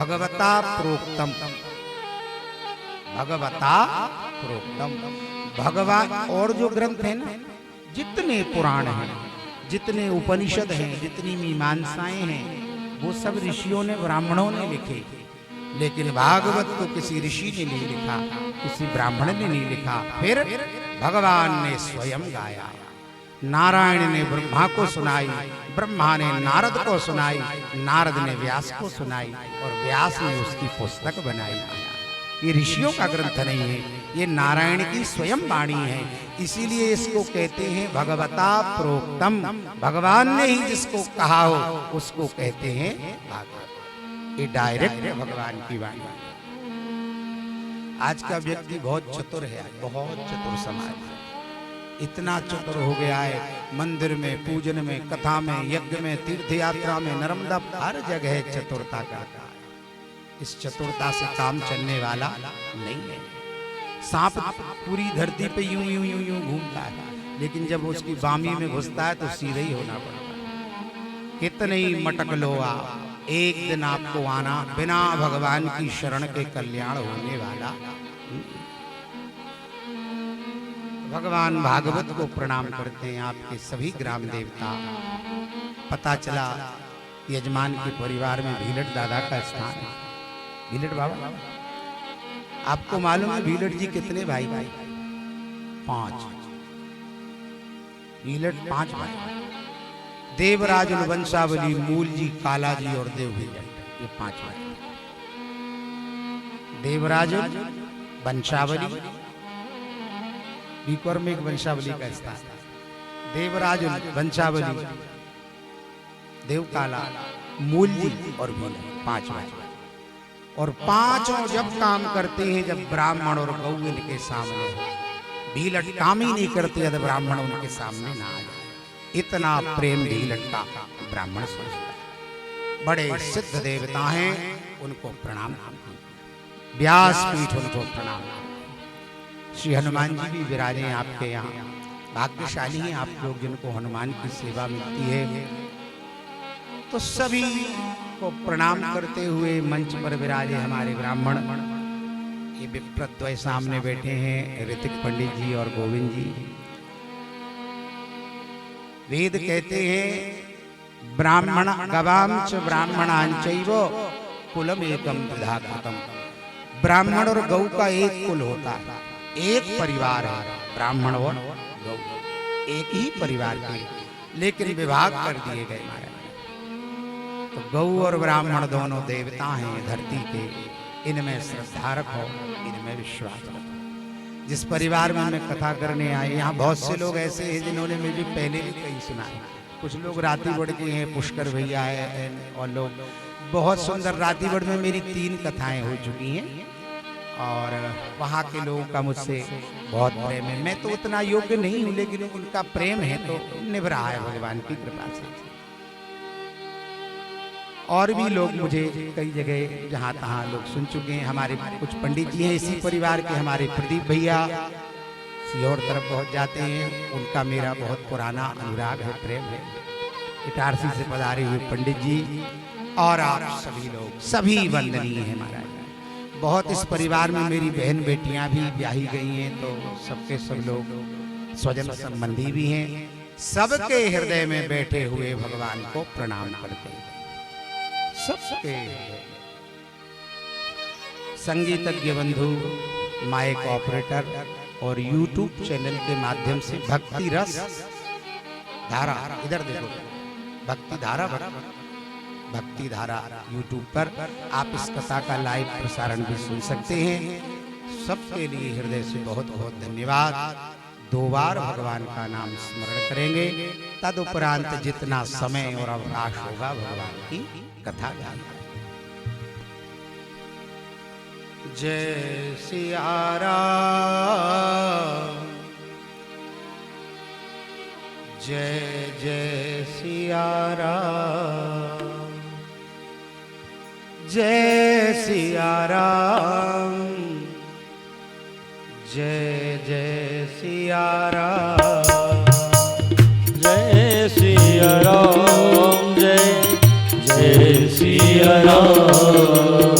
भगवता प्रोक्तम, भगवता प्रोक्तम। भगवान और जो ग्रंथ हैं ना, जितने पुराण हैं, जितने उपनिषद हैं, जितनी मीमांसाएं हैं, वो सब ऋषियों ने, ब्राह्मणों ने लिखे। लेकिन भागवत को किसी ऋषि ने नहीं लिखा, किसी ब्राह्मण ने नहीं लिखा। फिर भगवान ने स्वयं गाया। नारायण ने ब्रह्मा को सुनाई, ब्रह्मा ने नारद को सुनाई, नारद ने व्यास को सुनाई और व्यास ने उसकी पुस्तक बनाई। ये ऋषियों का ग्रंथ नहीं है, ये नारायण की स्वयं वाणी है। इसीलिए इसको कहते हैं भगवता प्रोक्तम। भगवान ने ही जिसको कहा हो उसको कहते हैं भागवत। ये डायरेक्ट है भगवान की वाणी। आज का व्यक्ति बहुत चतुर है, बहुत चतुर समाज है। इतना चतुर हो गया है, मंदिर में, पूजन में, कथा में, यज्ञ में, तीर्थ यात्रा में, नर्मदा, हर जगह चतुरता करता है। इस चतुरता से काम चलने वाला नहीं है। सांप पूरी धरती पे यूं यूं यूं यूं घूमता है, लेकिन जब उसकी बामी में घुसता है तो सीधे ही होना पड़ता है। कितने ही मटक लो आप, एक दिन आपको आना बिना भगवान की शरण के कल्याण होने वाला। भगवान भागवत को प्रणाम करते हैं आपके सभी ग्राम देवता। पता चला यजमान के परिवार में भीलट दादा का स्थान है। भीलट बाबा, आपको मालूम है भीलट जी कितने भाई? 5। भीलट 5 भाई। देवराज, वंशावली, मूल जी, काला जी और देव भीलट, ये 5 भाई। देवराज, वंशावली, बीकर में एक वंशावली का स्थान। देवराज, वंशावली, देव काला, मूल जी और भीलट, 5 भाई। और 5 जब काम करते हैं जब ब्राह्मण और गौ इनके सामने हो। भीलट काम ही नहीं करते जब ब्राह्मण उनके सामने ना आए। इतना प्रेम भीलट का ब्राह्मण सोचता है। बड़े सिद्ध देवता हैं, उनको प्रणाम। व्यासपीठ उनको प्रणाम। श्री हनुमान जी भी विराजे हैं आपके यहाँ। भाग्यशाली हैं आप लोग जिनको हनुमान की सेवा मिलती है। तो सभी को प्रणाम करते हुए मंच पर विराजे हमारे ब्राह्मण। ये विप्रद्वय सामने बैठे हैं, ऋतिक पंडित जी और गोविंद जी। वेद कहते हैं ब्राह्मण गवाम च ब्राह्मणांचैव कुलम एकम द्विधा कृतम। ब्राह्मण और गौ का एक कुल होता है, एक परिवार है। ब्राह्मण और गौ एक ही परिवार के, लेकिन विभाग कर दिए गए महाराज। तो गौ और ब्राह्मण दोनों देवता हैं धरती के। इनमें श्रद्धा रखो, इनमें विश्वास रखो। जिस परिवार में मैं कथा करने आए, यहाँ बहुत से लोग ऐसे हैं जिन्होंने मुझे पहले भी कहीं सुना है। कुछ लोग रातीगढ़ के हैं, पुष्कर भैया है, और लोग बहुत सुंदर। रातीगढ़ में मेरी 3 कथाएं हो चुकी हैं और वहाँ के लोगों का मुझसे बहुत प्रेम है। मैं तो उतना योग्य नहीं हूँ, लेकिन उनका प्रेम है तो निभ रहा है भगवान की कृपा से। और भी लोग मुझे कई जगह जहाँ तहाँ लोग सुन चुके हैं। हमारे कुछ पंडित जी हैं इसी परिवार के, हमारे प्रदीप भैया सीहोर तरफ पहुँच जाते हैं। उनका मेरा बहुत पुराना अनुराग है, प्रेम है। इटारसी से पधारे हुए पंडित जी और आप सभी लोग, सभी वंदनीय है महाराज। बहुत इस परिवार में मेरी बहन बेटियां भी ब्याही गई हैं, तो सबके सब लोग स्वजन संबंधी भी हैं। सबके हृदय में बैठे हुए भगवान को प्रणाम करते हैं। सबके संगीतज्ञ बंधु, माइक ऑपरेटर और यूट्यूब चैनल के माध्यम से भक्ति रस धारा, इधर देखो, भक्ति धारा, भक्ति धारा यूट्यूब पर आप इस कथा का लाइव प्रसारण भी सुन सकते हैं। सबके लिए हृदय से बहुत बहुत धन्यवाद। 2 बार भगवान का नाम स्मरण करेंगे, तदुपरांत जितना समय और अवकाश होगा भगवान की कथा गाएंगे। जय सिया राम, जय जय सिया राम, जय सिया राम, जय जय सिया राम, जय सिया राम, जय जय सिया राम।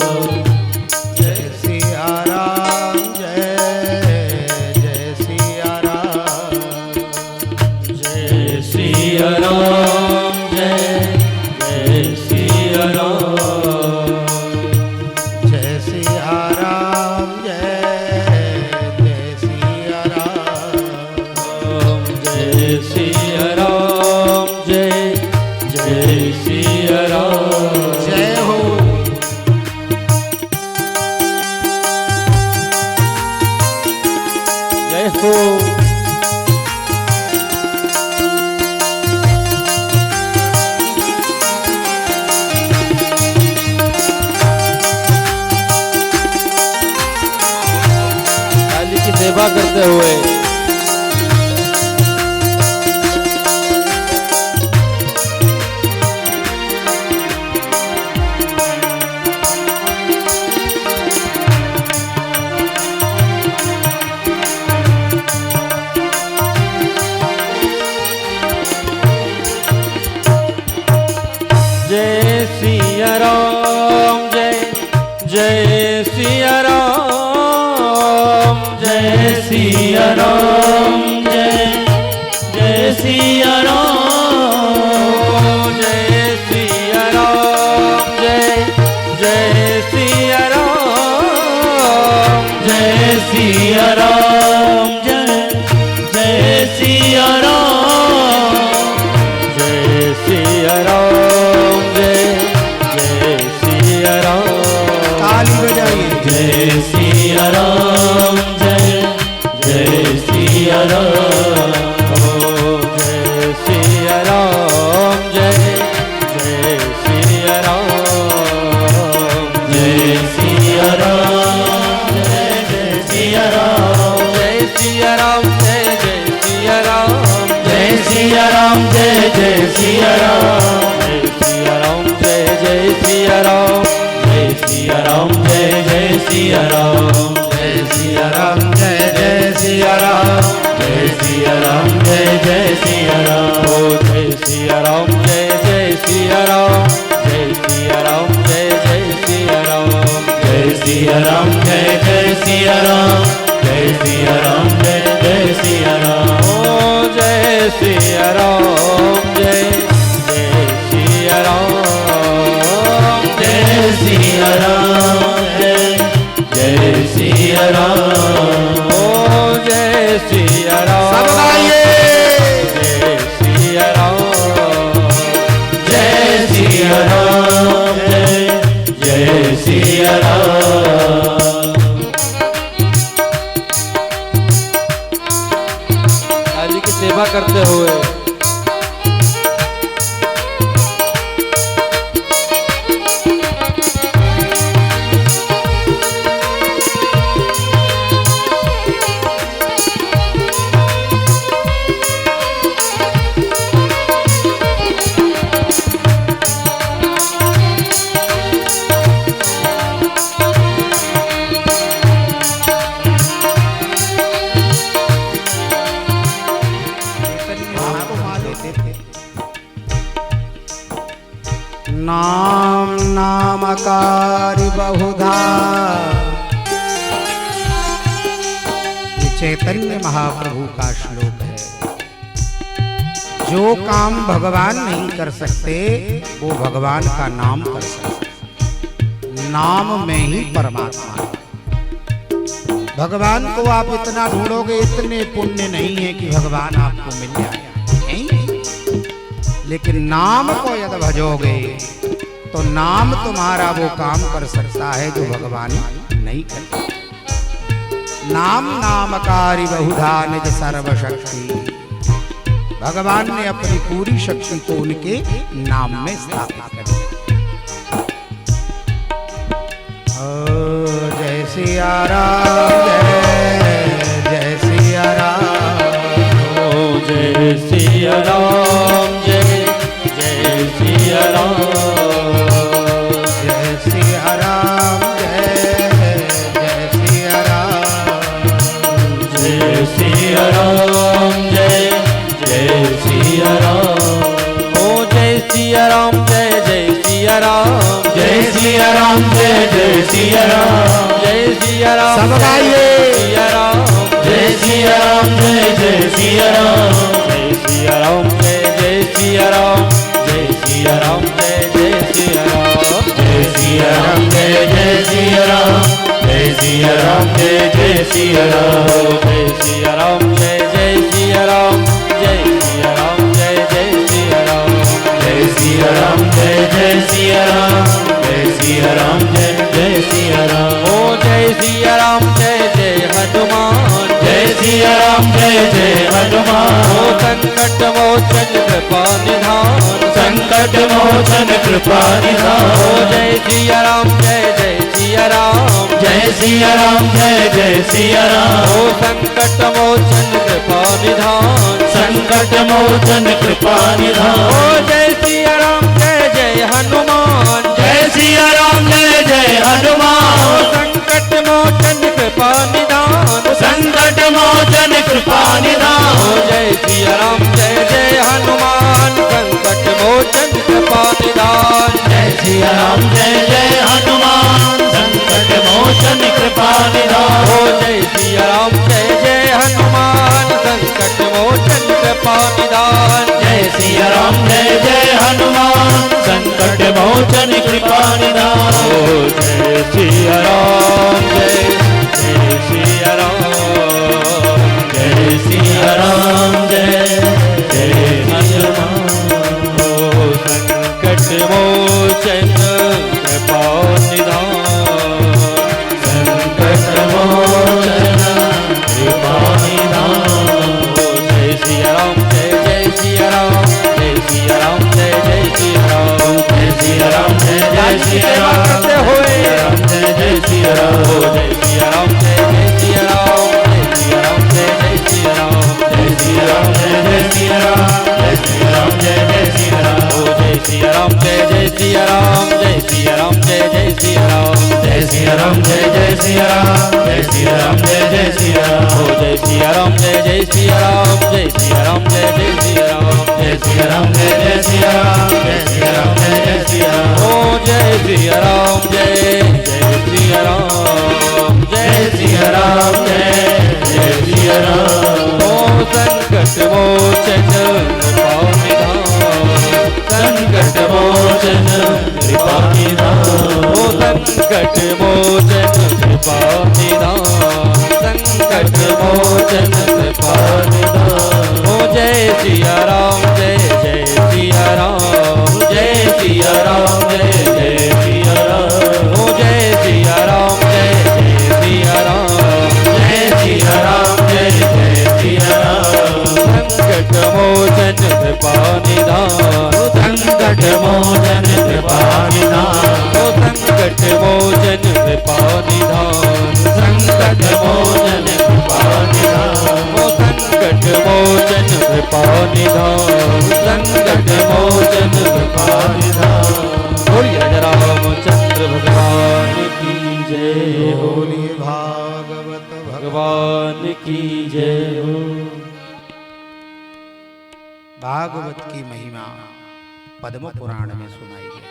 जय सिया राम, जय सिया राम, जय सिया राम, जय सिया राम, जय सिया राम। ताली बजाइए। जय सिया राम, जय सिया राम, ओ जय सिया राम, जय सिया राम, जय सिया राम, जय सिया राम, जय सिया राम, जय सिया राम, जय सिया राम, जय सिया राम, जय सिया राम, जय सिया राम, जय सिया राम, जय सिया राम, जय सिया राम, जय सिया राम, जय सिया राम, ओ जय सिया राम, जय सिया राम, जय सिया राम, जय सिया राम, जय सिया राम, जय सिया राम, जय सिया राम, जय सिया राम, ओ जय सिया राम, जय सिया राम, जय सिया राम, जय सिया राम, ओ जय सिया राम। सब गाइए। जय सिया राम, जय सिया राम, जय सिया राम। काली की सेवा करते हुए नाम नामकारी बहुधा, ये चैतन्य महाप्रभु का श्लोक है। जो काम भगवान नहीं कर सकते वो भगवान का नाम कर सकते। नाम में ही परमात्मा है। भगवान को आप इतना ढूंढोगे, इतने पुण्य नहीं है कि भगवान आपको मिल जाए, लेकिन नाम को यदि भजोगे तो नाम तुम्हारा वो काम कर सकता है जो भगवान नहीं करता। नाम नामकारी बहुधा निज सर्वशक्ति, भगवान ने अपनी पूरी शक्ति को उनके नाम में स्थापित कर दिया। ओ जय सिया राम, जय सिया राम, ओ जय सिया राम, जय सिया राम, जय सिया राम, जय सिया राम, जय सिया राम, जय सिया राम, ओ जय सिया राम, जय सिया राम, जय सिया राम, जय सिया राम, जय सिया राम। सब गाइए। सिया राम, जय सिया राम, जय सिया राम, जय सिया राम, जय सिया राम, जय सिया राम, जय सिया राम, जय सिया राम, जय सिया राम, जय सिया राम, जय सिया राम, जय सिया राम, जय सिया राम, जय सिया राम, जय सिया राम, जय सिया राम, जय सिया राम, जय सिया राम, जय सिया राम, ओ जय सिया राम, जय हनुमान, जय सिया राम, जय हनुमान, ओ संकट मोचन कृपा निधान, संकट मोचन कृपा निधान, ओ जय सिया राम, जय सिया राम, जय सिया राम, जय सिया राम, ओ संकट मोचन कृपा निधान, संकट मोचन कृपा निधान, ओ जय सिया राम, जय हनुमान, जय सिया राम, जय हनुमान, ओ संकट मोचन कृपा निधान, संकट मोचन कृपा निधान, ओ जय सिया राम, जय हनुमान, संकट मोचन कृपा निधान, जय सिया राम, जय हनुमान, संकट मोचन कृपा निधान, ओ जय सिया राम, जय हनुमान, संकट मोचन कृपा निधान, जय सिया राम, जय हनुमान, संकट मोचन कृपा निधान, ओ सिया राम जय जय सिया राम जय सिया राम जय जय सिया राम ओ जय सिया राम जय जय सिया राम जय सिया राम जय जय सिया राम जय सिया राम जय जय सिया राम जय सिया राम जय जय सिया राम ओ जय सिया राम जय जय सिया राम जय सिया राम जय जय सिया राम ओ संकट मोचन कृपा निधान संकट मोचन कृपा निधान ओ संकट मोचन कृपा निधान संकट मोचन कृपा निधान ओ जय सिया राम जय जय सिया राम जय सिया राम जय जय सिया राम ओ जय सिया राम जय जय सिया राम जय सिया राम जय जय सिया राम संकट मोचन कृपा निधान संकट मोचन कृपा निधान ओ संकट मोचन कृपा निधान संकट मोचन कृपा निधान ओ संकट मोचन कृपा निधान संकट मोचन कृपा निधान बोलिए रामचंद्र भगवान की जय हो बोलिए भागवत भगवान की जय हो। भागवत की महिमा पद्म पुराण में सुनाई गई।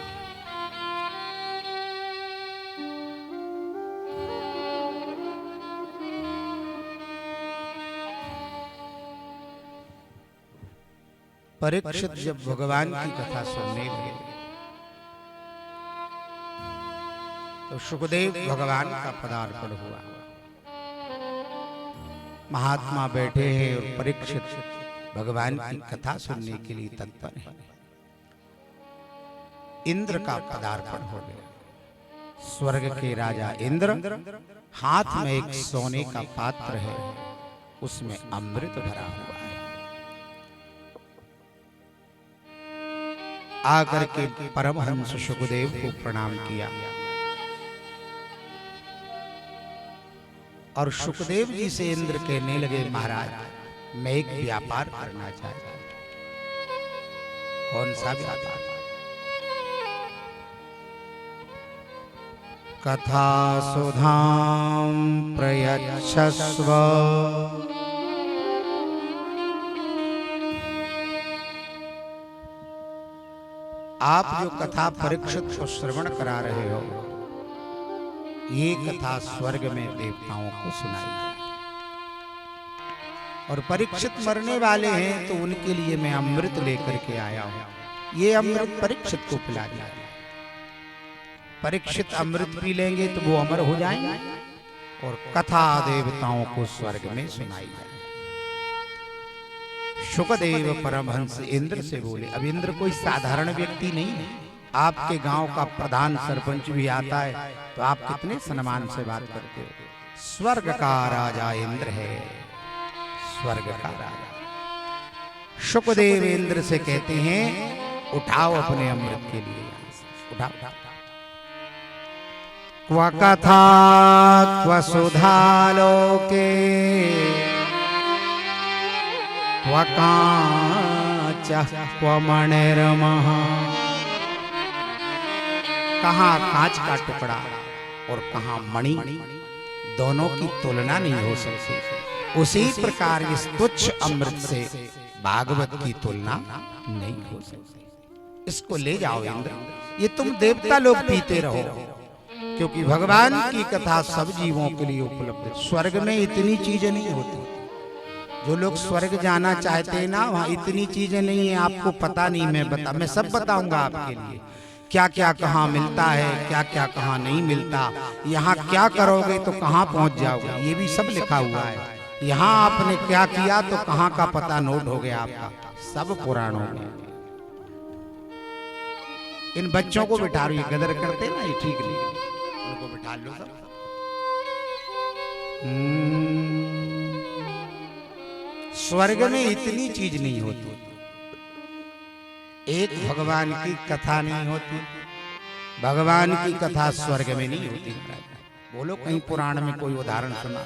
परीक्षित जब भगवान की कथा सुनने लगे तो सुखदेव भगवान का पदार्पण हुआ। महात्मा बैठे हैं और परीक्षित भगवान की कथा सुनने के लिए तत्पर है। इंद्र का पदार्पण हो गया। स्वर्ग के राजा इंद्र, हाथ में एक सोने का पात्र है, उसमें अमृत भरा हुआ है। आकर के परमहंस सुखदेव को प्रणाम किया और सुखदेव जी से इंद्र कहने लगे, महाराज मैं एक व्यापार करना चाहता हूं। कौन सा व्यापार? कथा सुधाम प्रयच्छस्व आप जो कथा परीक्षित को श्रवण करा रहे हो, ये कथा स्वर्ग में देवताओं को सुनाई है और परीक्षित मरने वाले हैं तो उनके लिए मैं अमृत लेकर के आया हूं। ये अमृत परीक्षित को पिला दिया। परीक्षित अमृत पी लेंगे तो वो अमर हो जाएंगे और कथा देवताओं को स्वर्ग में सुनाई जाए। सुखदेव परमहंस इंद्र से बोले, अब इंद्र कोई साधारण व्यक्ति नहीं है, आपके गांव का प्रधान सरपंच भी आता है तो आप कितने सम्मान से बात करते हो। स्वर्ग का राजा इंद्र है, स्वर्ग का राजा। सुखदेव इंद्र से कहते हैं, उठाओ अपने अमृत के लिए, उठाओ। क्व कथा क्व सुधालोके क्व कांच क्व मणिर्मः। कहाँ कांच का टुकड़ा और कहाँ मणि, दोनों की तुलना नहीं हो सकती। उसी प्रकार इस तुच्छ अमृत से भागवत की तुलना नहीं हो सकती। इसको ले जाओ इंद्र, ये तुम देवता लोग पीते रहो, क्योंकि भगवान की कथा सब जीवों के लिए उपलब्ध है। स्वर्ग में इतनी चीजें नहीं होती। जो लोग स्वर्ग जाना चाहते हैं ना, वहाँ इतनी चीजें नहीं है, आपको पता नहीं। मैं सब बताऊंगा आपके लिए, क्या क्या कहाँ मिलता है, क्या क्या कहाँ नहीं मिलता, यहाँ क्या करोगे तो कहाँ पहुँच जाओगे, ये भी सब लिखा हुआ है। यहाँ आपने क्या किया तो कहाँ का पता नोट हो गया आपका, सब पुराणों में। इन बच्चों को बिठा लो, ये गदर करते ना, ये ठीक नहीं, उनको बिठा लो सब। स्वर्ग में इतनी चीज नहीं होती। एक भगवान की कथा नहीं होती, भगवान की कथा स्वर्ग में नहीं होती। बोलो कहीं पुराण में कोई उदाहरण सुना,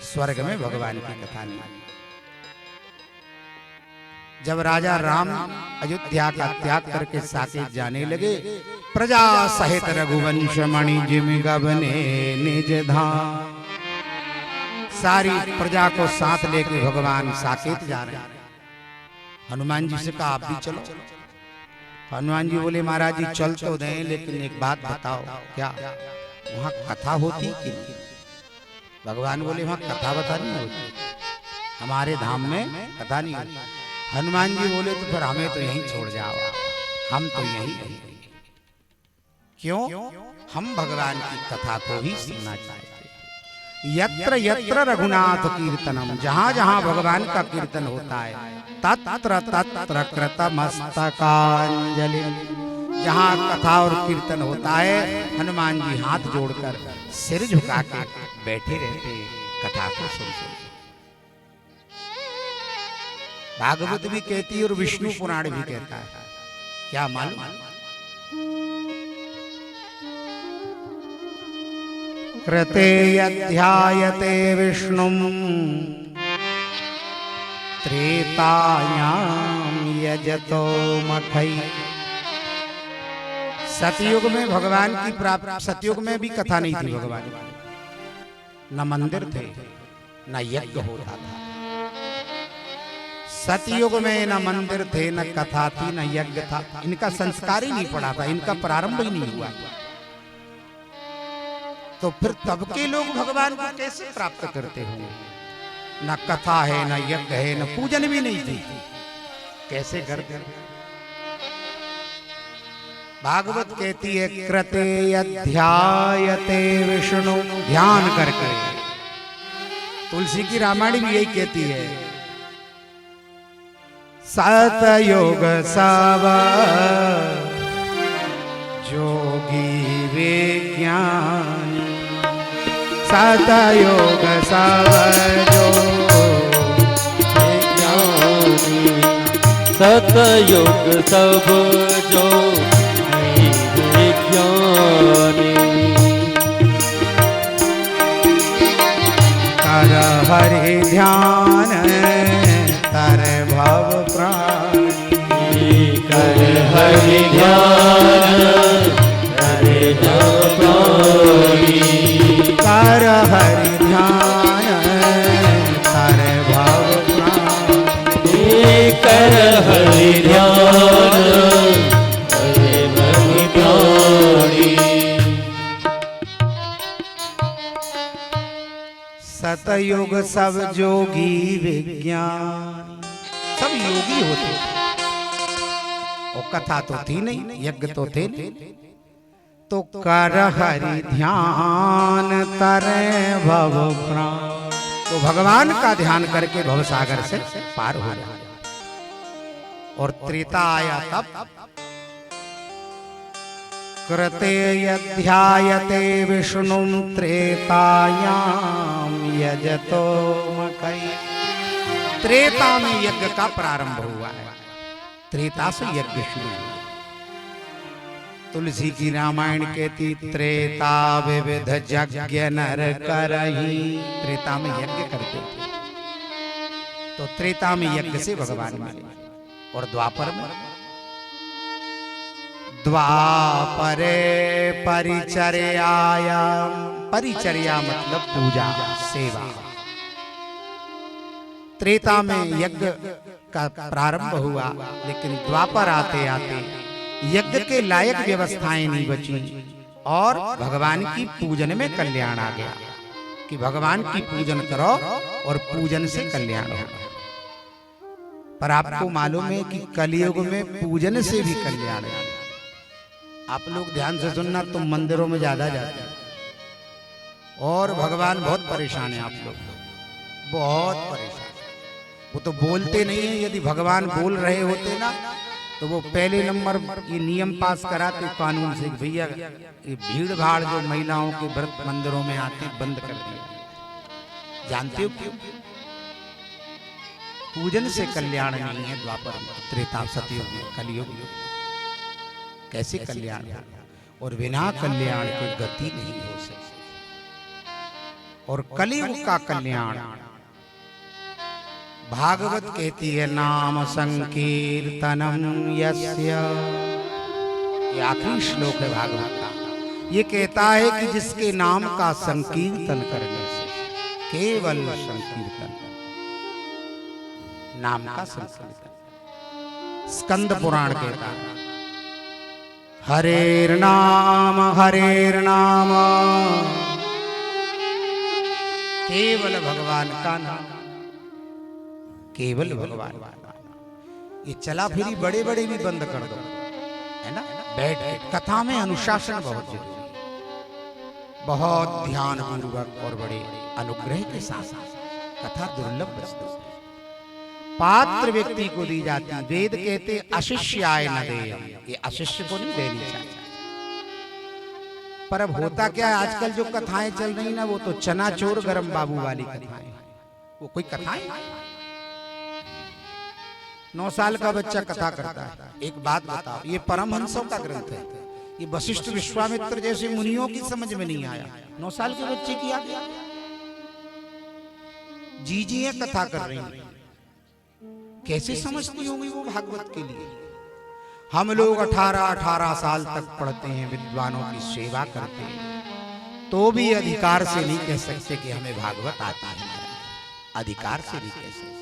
स्वर्ग में भगवान की कथा नहीं। जब राजा राम अयोध्या का त्याग करके साकेत जाने लगे, प्रजा सहित रघुवंश मणि जिम गबने निज धाम, सारी प्रजा को साथ लेके भगवान साकेत जा रहे हैं। हनुमान जी से कहा आप भी चलो। हनुमान जी बोले महाराज जी चल तो दें, लेकिन एक बात बताओ, क्या वहां कथा होती कि नहीं? भगवान बोले वहां कथा बता नहीं होती, हमारे धाम में कथा नहीं होती। हनुमान जी बोले तो फिर हमें तो यहीं छोड़ जाओ, हम तो यहीं रहेंगे। क्यों? हम भगवान की कथा को ही सुनना चाहते। यत्र यत्र रघुनाथ कीर्तनम, जहां जहां भगवान का कीर्तन होता है, तत्र तत्र कृतमस्तकांजलि, जहां कथा और कीर्तन होता है, हनुमान जी हाथ जोड़कर सिर झुका के बैठे रहते, कथा को सुनते। भागवत भी कहती है और विष्णु पुराण भी कहता है, क्या मालूम? कृते यध्यायते विष्णुं त्रेतायां यजतो मखै। सतयुग में भगवान की प्राप्ति, सतयुग में भी कथा नहीं थी भगवान की, न मंदिर थे न यज्ञ होता था। सतयुग में न मंदिर थे न कथा थी न यज्ञ था, इनका संस्कार ही नहीं पड़ा था, इनका प्रारंभ ही नहीं हुआ। तो फिर तब के लोग भगवान को कैसे प्राप्त करते होंगे? न कथा है न यज्ञ है न पूजन भी नहीं थी, कैसे करते? भागवत कहती है कृते अध्यायते विष्णु, ध्यान करके। तुलसी की रामायण भी यही कहती है, सतयोग सब जोगी विज्ञानी, सतयोग सब विज्ञानी, सतयोग सब जो विज्ञानी, कर हरि ध्यान तर भव प्राणी, कर हरि ध्यान करे भव प्राणी, कर हरि ध्यान तर भव प्राणी, कर हरि ध्यान करे भव प्राणी। सतयुग सब जोगी विज्ञान, सब योगी होते थे, और कथा तो थी नहीं, यज्ञ तो थे नहीं। तो कर हरि ध्यान तरे भव प्राण, तो भगवान का ध्यान करके भव सागर से पार हो गया। और त्रेता आया तब, कृते यध्यायते विष्णुं त्रेतायां यजतो मखै। त्रेता में यज्ञ का प्रारंभ हुआ है, त्रेता से यज्ञ शुरू हुआ। तुलसी की रामायण कहती त्रेता विविध यज्ञ नर करही, त्रेता में यज्ञ करते थे। तो त्रेता में यज्ञ से भगवान मिले। और द्वापर में, द्वापरे परिचर्याया, परिचर्या मतलब पूजा सेवा। त्रेता में यज्ञ का प्रारंभ हुआ, लेकिन द्वापर आते आते यज्ञ के लायक व्यवस्थाएं नहीं बची, और भगवान की पूजन में कल्याण आ गया कि भगवान की पूजन करो और पूजन से कल्याण होगा। पर आपको मालूम है कि कलयुग में पूजन से भी कल्याण है। आप लोग ध्यान से सुनना, तुम मंदिरों में ज्यादा जाते हैं और भगवान बहुत परेशान है, आप लोग बहुत परेशान। वो तो बोलते नहीं है, यदि भगवान बोल रहे होते ना तो वो पहले नंबर ये नियम पास कराते कानून से, भैया ये भीड़ भाड़ जो महिलाओं के व्रत मंदिरों में आते बंद कर दिया। जानते हो क्यों? पूजन से कल्याण नहीं है द्वापर में, त्रेता सतयुग में, कलयुग में कैसे कल्याण है? और बिना कल्याण के गति नहीं हो सकती। और कलयुग का कल्याण भागवत कहती है नाम संकीर्तनम यस्य, ये आखिरी श्लोक है भागवत का। ये कहता है कि जिसके नाम का संकीर्तन करने से, केवल संकीर्तन, नाम का संकीर्तन, स्कंद पुराण कहता है हरेर्नाम हरेर्नाम, केवल भगवान का नाम, केवल भगवान का नाम। ये चला फिरी बड़े बड़े भी बंद कर दो, है ना। बैठ के कथा में अनुशासन बहुत जरूरी है, बहुत ध्यान पूर्वक और बड़े अनुग्रह के साथ कथा दुर्लभ वस्तु है, पात्र व्यक्ति को दी जाती। वेद कहते अशिष्याय न देयम्, ये अशिष्य को नहीं देनी चाहिए। पर अब होता क्या है, आजकल जो कथाएं चल रही ना, वो तो चनाचोर गरम बाबू वाली कथाएं। वो कोई कथाएं, 9 साल का बच्चा कथा करता है। एक बात बताओ, ये परमहंसों का ग्रंथ है, ये वशिष्ठ विश्वामित्र जैसे मुनियों की समझ में नहीं आया, 9 साल के बच्चे की आ गया। जीजियां कथा कर रही हैं, कैसे समझती होंगी वो भागवत के लिए। हम लोग 18-18 साल तक पढ़ते हैं, विद्वानों की सेवा करते हैं, तो भी अधिकार से नहीं कह सकते कि हमें भागवत आता है। अधिकार से नहीं कह सकते।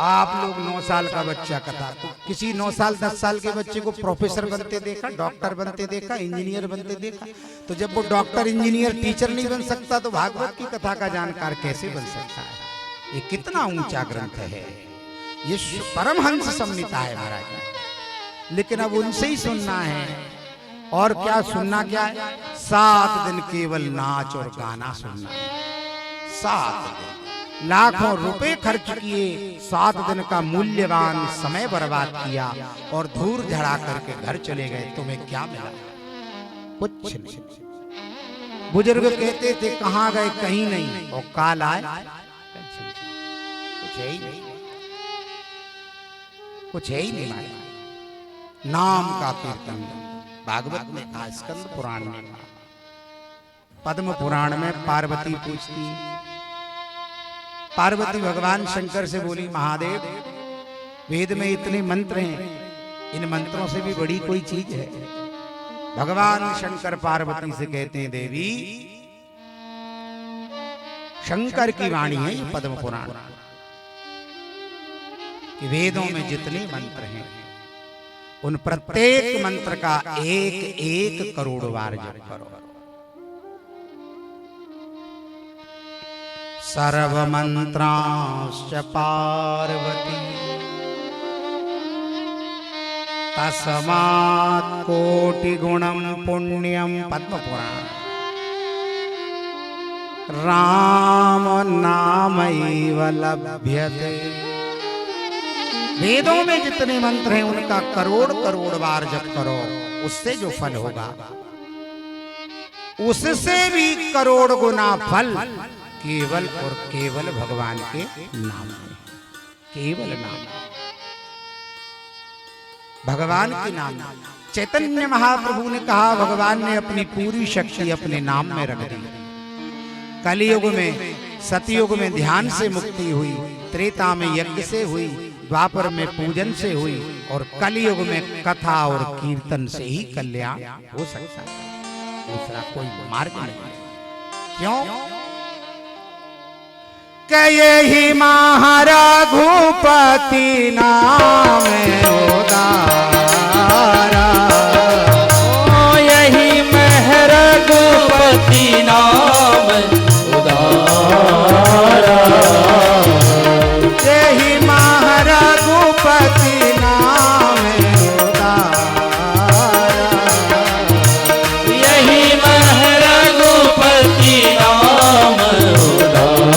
आप लोग 9 साल का बच्चा कथा, तो किसी 9 साल 10 साल के बच्चे को प्रोफेसर बनते देखा, डॉक्टर बनते देखा, इंजीनियर बनते देखा, तो जब वो डॉक्टर इंजीनियर टीचर नहीं बन सकता तो भागवत की कथा का जानकार कैसे बन सकता है। ये कितना ऊंचा ग्रंथ है, ये परमहंस संहिता है महाराज। लेकिन अब उनसे ही सुनना है, और क्या सुनना, क्या है, 7 दिन केवल नाच और गाना सुनना है। 7 दिन लाखों रुपए खर्च किए, 7 दिन का मूल्यवान समय बर्बाद किया और धूल झड़ा करके घर चले गए, तुम्हें क्या मिला? कुछ नहीं। बुजुर्ग कहते थे कहां गए, कहीं नहीं, और काल आए, कुछ है ही नहीं, कुछ है ही नहीं। नाम का कीर्तन भागवत में कहा, स्कंद पुराण में कहा, पद्म पुराण में पार्वती पूछती, पार्वती भगवान शंकर से बोली, महादेव वेद में इतने मंत्र हैं, इन मंत्रों से भी बड़ी कोई चीज है? भगवान शंकर पार्वती से कहते हैं, देवी शंकर की वाणी है ये पद्म पुराण, कि वेदों में जितने मंत्र हैं उन प्रत्येक मंत्र का 1-1 करोड़ बार जप करो। सर्वमन्त्रांश्च पार्वती तस्मात् कोटिगुणं पुण्यं, पद्म पुराण। राम नामैव लभ्यते, वेदों में जितने मंत्र हैं उनका करोड़ बार जप करो, उससे जो फल होगा उससे भी करोड़ गुना फल केवल और केवल भगवान के नाम में, केवल नाम, भगवान के नाम। चैतन्य महाप्रभु ने कहा, भगवान ने अपनी पूरी शक्ति अपने नाम में रख दी। कलयुग में, सतयुग में ध्यान से मुक्ति हुई, त्रेता में यज्ञ से हुई, द्वापर में पूजन से हुई, और कलयुग में कथा और कीर्तन से ही कल्याण हो सकता है, दूसरा कोई मार्ग नहीं। क्यों? यही महारघुपति नाम उदारा, यही महरघुपति नाम उदारा, यही महारघुपति नाम उदारा, यही महरघुपति नाम उदारा।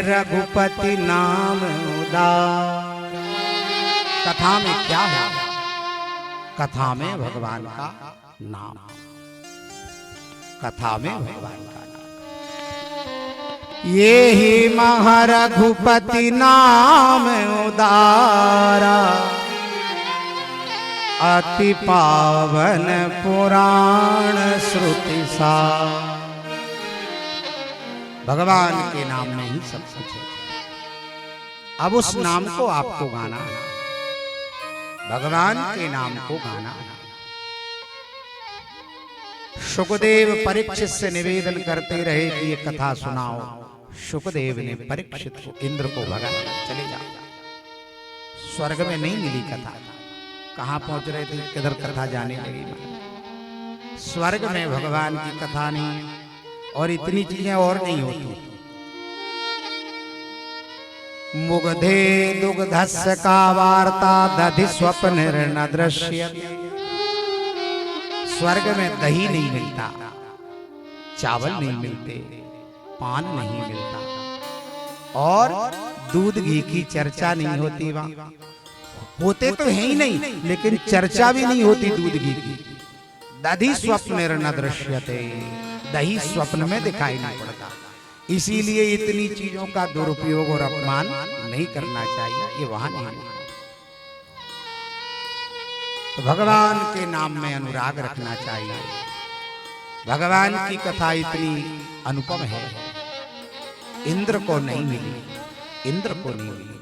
रघुपति नाम उदार। कथा में क्या है? कथा में भगवान का नाम, कथा में भगवान का नाम। ये ही महारघुपति नाम उदारा, अति पावन पुराण श्रुति सा। भगवान के नाम में ही सब कुछ है। अब उस नाम को आपको गाना है, भगवान के नाम को गाना है। शुकदेव परीक्षित से निवेदन करते रहे कि ये कथा सुनाओ। शुकदेव ने परीक्षित को, इंद्र को भगाया, चले जाओ। स्वर्ग में नहीं मिली कथा, कहां पहुंच रहे थे, किधर कथा जाने लगी। स्वर्ग में भगवान की कथा नहीं, और इतनी चीजें और नहीं होती। मुग्धे दुग्धस्य का वार्ता दधि स्वप्न न दृश्य। स्वर्ग में दही नहीं मिलता, चावल नहीं मिलते, पान नहीं मिलता, और दूध घी की चर्चा नहीं होती। वहां होते तो है ही नहीं, लेकिन चर्चा भी नहीं होती दूध घी की। दधि स्वप्न न दृश्यते, दही स्वप्न में दिखाई नहीं पड़ता। इसीलिए इतनी चीजों का दुरुपयोग और अपमान नहीं करना चाहिए, ये वहां नहीं। तो भगवान के नाम में अनुराग रखना चाहिए। भगवान की कथा इतनी अनुपम है, इंद्र को नहीं मिली, इंद्र को नहीं मिली,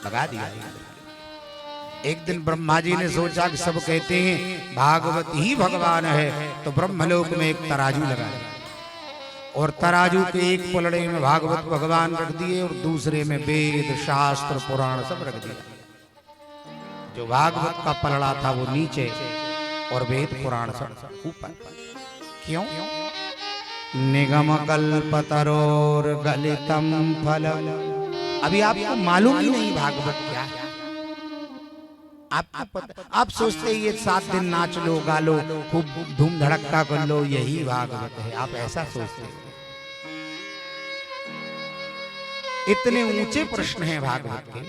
लगा दिया इंद्र। एक दिन ब्रह्मा जी ने सोचा कि सब कहते हैं भागवत ही भगवान है, तो ब्रह्मलोक में एक तराजू लगा दिया, और तराजू के एक पलड़े में भागवत भगवान रख दिए, और दूसरे में वेद शास्त्र पुराण सब रख दिया। जो भागवत का पलड़ा था वो नीचे, और वेद पुराण सब ऊपर। क्यों? निगम कल्पतरोर गलितम फलम। अभी आपको मालूम ही नहीं भागवत क्या है। आपको पता, आप सोचते ये 7 दिन नाच लो, गा लो, खूब धूम धड़क्का कर लो, यही भागवत है। आप ऐसा सोचते हैं। इतने ऊंचे प्रश्न हैं भागवत के,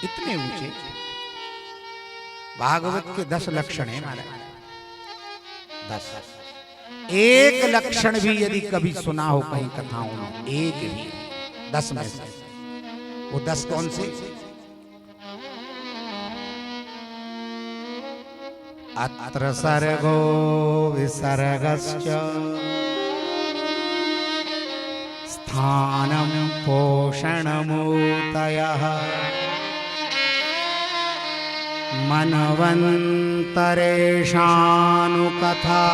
इतने ऊंचे। भागवत के 10 लक्षण हैं महाराज, 10। एक लक्षण भी यदि कभी सुना हो कहीं कथाओं में, एक भी 10 में से, वो 10 कौन से? अत्र सर्गो विसर्गश्च स्थानं पोषणमूर्तयः मनवन्तरेषानुकथा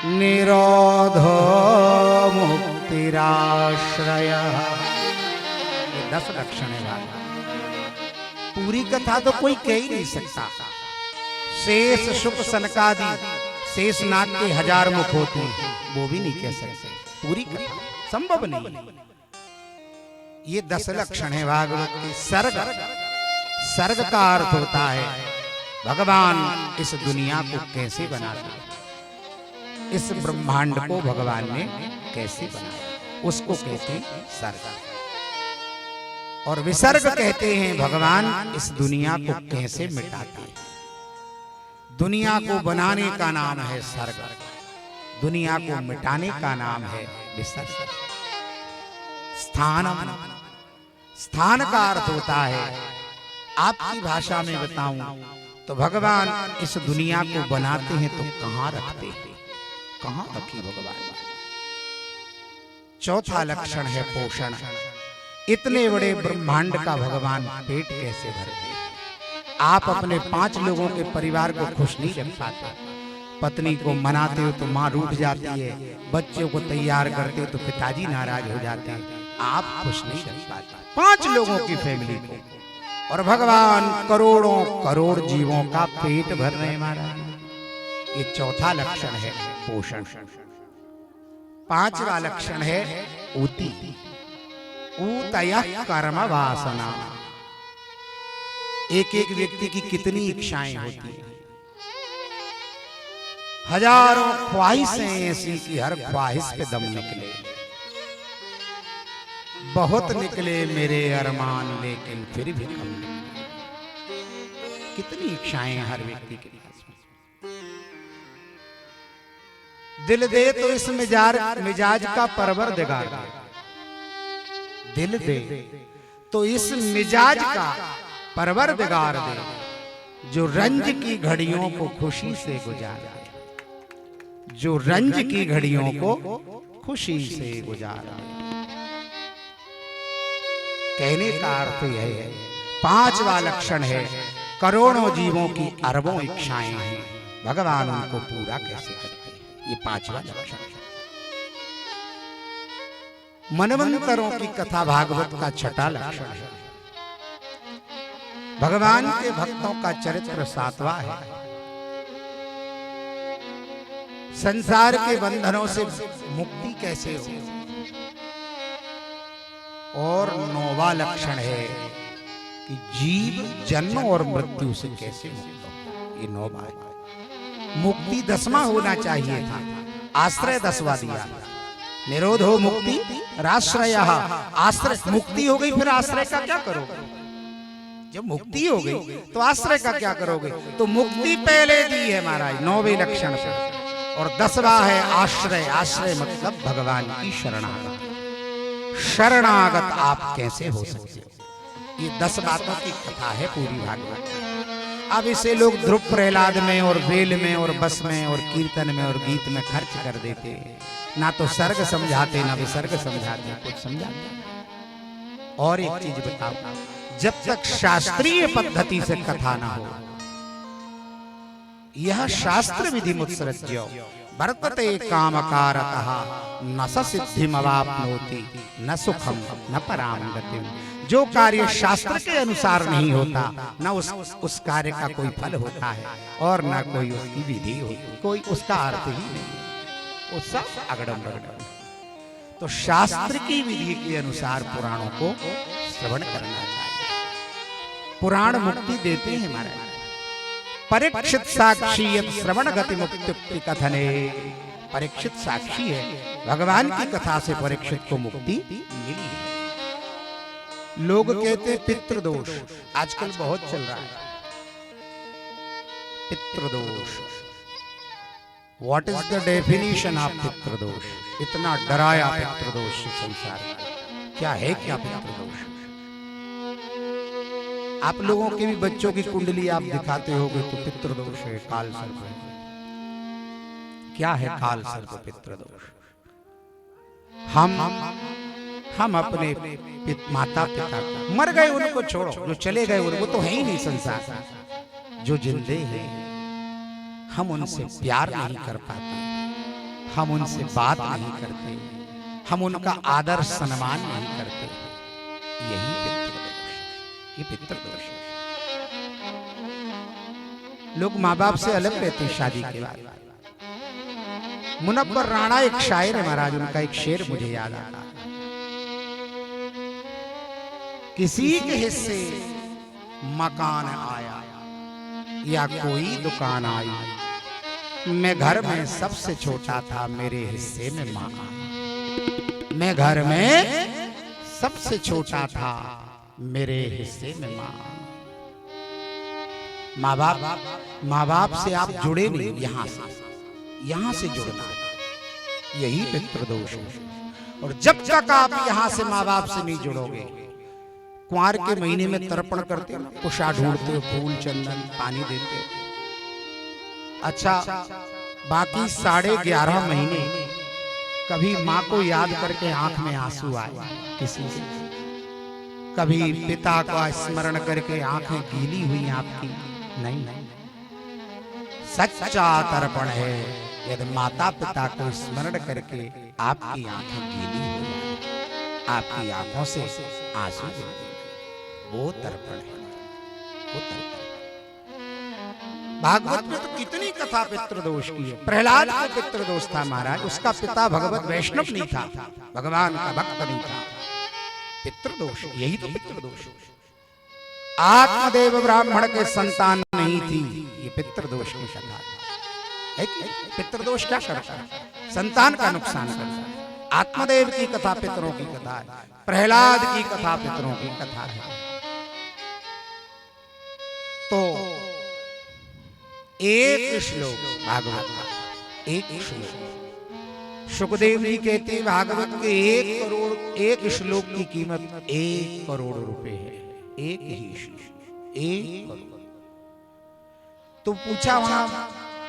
निरोधो मुक्तिराश्रयः। ये 10 लक्षण है भाई। पूरी कथा तो कोई कह ही नहीं सकता। शेष शुक सनकादि शेषनाग के 1000 मुख होते हैं, वो भी नहीं कह सकते। पूरी कथा संभव नहीं। ये 10 लक्षण है भागवत के। सर्ग, सर्ग का अर्थ होता है भगवान इस दुनिया को कैसे बनाते, इस ब्रह्मांड को भगवान ने कैसे बनाया, उसको कहते हैं सर्ग। और विसर्ग कहते हैं भगवान इस दुनिया को कैसे मिटाते हैं। दुनिया को बनाने का नाम है सर्ग, दुनिया को मिटाने का नाम है विसर्ग। स्थान, स्थान का अर्थ होता है, आपकी भाषा में बताऊं तो भगवान इस दुनिया को बनाते हैं तो कहां रखते हैं, कहां रखी भगवान। चौथा लक्षण है पोषण। इतने बड़े ब्रह्मांड का भगवान पेट कैसे भरते? आप अपने 5 लोगों के परिवार को खुश नहीं रख पाते। पत्नी को मनाते हो तो माँ रूठ जाती है, बच्चों को तैयार करते हो तो पिताजी नाराज हो जाते हैं। आप खुश नहीं रख पाते 5 लोगों की फैमिली को, और भगवान करोड़ों करोड़ जीवों का पेट भर रहे हैं महाराज। ये चौथा लक्षण है पोषण। 5वां लक्षण है ऊती। ऊतयः कर्म वासना। एक एक व्यक्ति की कितनी इच्छाएं होती हैं, हजारों ख्वाहिशें ऐसी कि हर ख्वाहिश पे दम निकले। बहुत निकले मेरे अरमान लेकिन फिर भी कम नहीं। कितनी इच्छाएं हर व्यक्ति के पास में। दिल दे तो इस मिजाज का परवरदिगार दे। दिल दे तो इस मिजाज का परवरदिगार दे, जो रंज की घड़ियों को खुशी से गुजारे, जो रंज की घड़ियों को खुशी से गुजारा। कहने का अर्थ यह है, पांचवा लक्षण है, करोड़ों जीवों की अरबों इच्छाएं हैं, भगवान उनको पूरा कैसे करते हैं। ये पांचवा लक्षण है। मनवंतरों की कथा भागवत का छठा लक्षण है। भगवान के भक्तों का चरित्र सातवां है। संसार के बंधनों से मुक्ति कैसे हो। और नौवां लक्षण है कि जीव जन्म और मृत्यु से कैसे मुक्त हो। ये नौवां है। मुक्ति 10वां होना चाहिए था, आश्रय 10वां दिया। निरोधो मुक्ति राश्रय, आश्रय मुक्ति हो गई, फिर आश्रय का क्या करोगे। जब मुक्ति हो गई तो आश्रय का क्या करोगे। तो मुक्ति पहले दी है महाराज 9वें लक्षण से, और 10वां है आश्रय। आश्रय मतलब भगवान की शरणागत। शरणागत आप कैसे हो सकते हो। ये 10 बातों की कथा है पूरी भागवत। अब इसे लोग ध्रुव प्रहलाद में और वेल में और बस में और कीर्तन में और गीत में खर्च कर देते। ना तो सर्ग समझाते ना विसर्ग समझाते, कुछ समझाते। और एक चीज बताओ, जब तक शास्त्रीय पद्धति से कथा ना हो, यह शास्त्र विधि मुत्सृज्य वर्तते कामकारतः न स सिद्धिमवाप्नोति न सुखम न पराम गतिम। जो कार्य शास्त्र के अनुसार नहीं होता, न उस कार्य का कोई फल होता है और न कोई उसकी विधि होती, कोई उसका अर्थ ही नहीं है, वो सब अगड़म बगड़म। तो शास्त्र की विधि के अनुसार पुराणों को श्रवण करना चाहिए। पुराण मुक्ति देते हैं महाराज। परीक्षित साक्षी यद श्रवण गति मुक्ति कथने। परीक्षित साक्षी है, भगवान की कथा से परीक्षित को मुक्ति मिली है। लोग कहते पितृदोष, आजकल बहुत चल रहा है पितृदोष। What is the definition of pitradosh. इतना डराया पितृदोष संसार। क्या है क्या पितृदोष। आप लोगों के भी बच्चों की कुंडली आप दिखाते होगे तो पितृदोष है, काल सर्प है। क्या है काल सर्प पितृदोष। हम अपने माता पिता को, मर गए उनको छोड़ो, जो चले गए उनको तो है ही नहीं संसार। जो जिंदे हैं हम उनसे प्यार नहीं कर पाते, हम उनसे बात नहीं करते, हम उनका आदर सम्मान नहीं करते। यही ये पितृदोष है। लोग माँ बाप से अलग रहते हैं शादी के बाद। मुनव्वर राणा एक शायर है महाराज, उनका एक शेर मुझे याद आता है। किसी के हिस्से मकान आया या कोई दुकान आई, मैं घर में सबसे छोटा था, मेरे हिस्से में माँ आई। मैं घर में सबसे छोटा था, मेरे हिस्से में माँ बाप से आप जुड़े नहीं, यहां से जुड़ना, यही पितृदोष है। और जब तक आप यहां से माँ बाप से नहीं जुड़ोगे, कुंवार के महीने में तर्पण करते हो, कुशा ढूंढते हो, फूल चंदन पानी देते हो। अच्छा, बाकी 11.5 महीने कभी माँ को याद करके आंख में आंसू आए किसी से, कभी पिता का स्मरण करके आंखें गीली हुई आपकी? नहीं। सच्चा तर्पण है यदि माता पिता को स्मरण करके आपकी आंखें गीली हो जाए, आपकी आंखों से आंसू, वो तर्पण है, वो तर्पण। भागवत में तो कितनी कथा पितृदोष की है। प्रहलाद को पितृदोष था महाराज, उसका पिता भगवत वैष्णव नहीं था, भगवान का भक्त नहीं था। पितृदोष, यही तो पितृदोष। आत्मदेव ब्राह्मण के संतान नहीं थी, ये पितृदोष की कथा है। पितृदोष क्या करता है? संतान का नुकसान करता है। आत्मदेव की कथा पितरों की कथा है, प्रहलाद की कथा पितरों की कथा है। तो एक श्लोक भागवत का, एक श्लोक सुखदेव जी कहते हैं भागवत के 1 करोड़, एक श्लोक की कीमत 1 करोड़ रुपए है। एक ही श्लोक 1 करोड़। तो पूछा वहां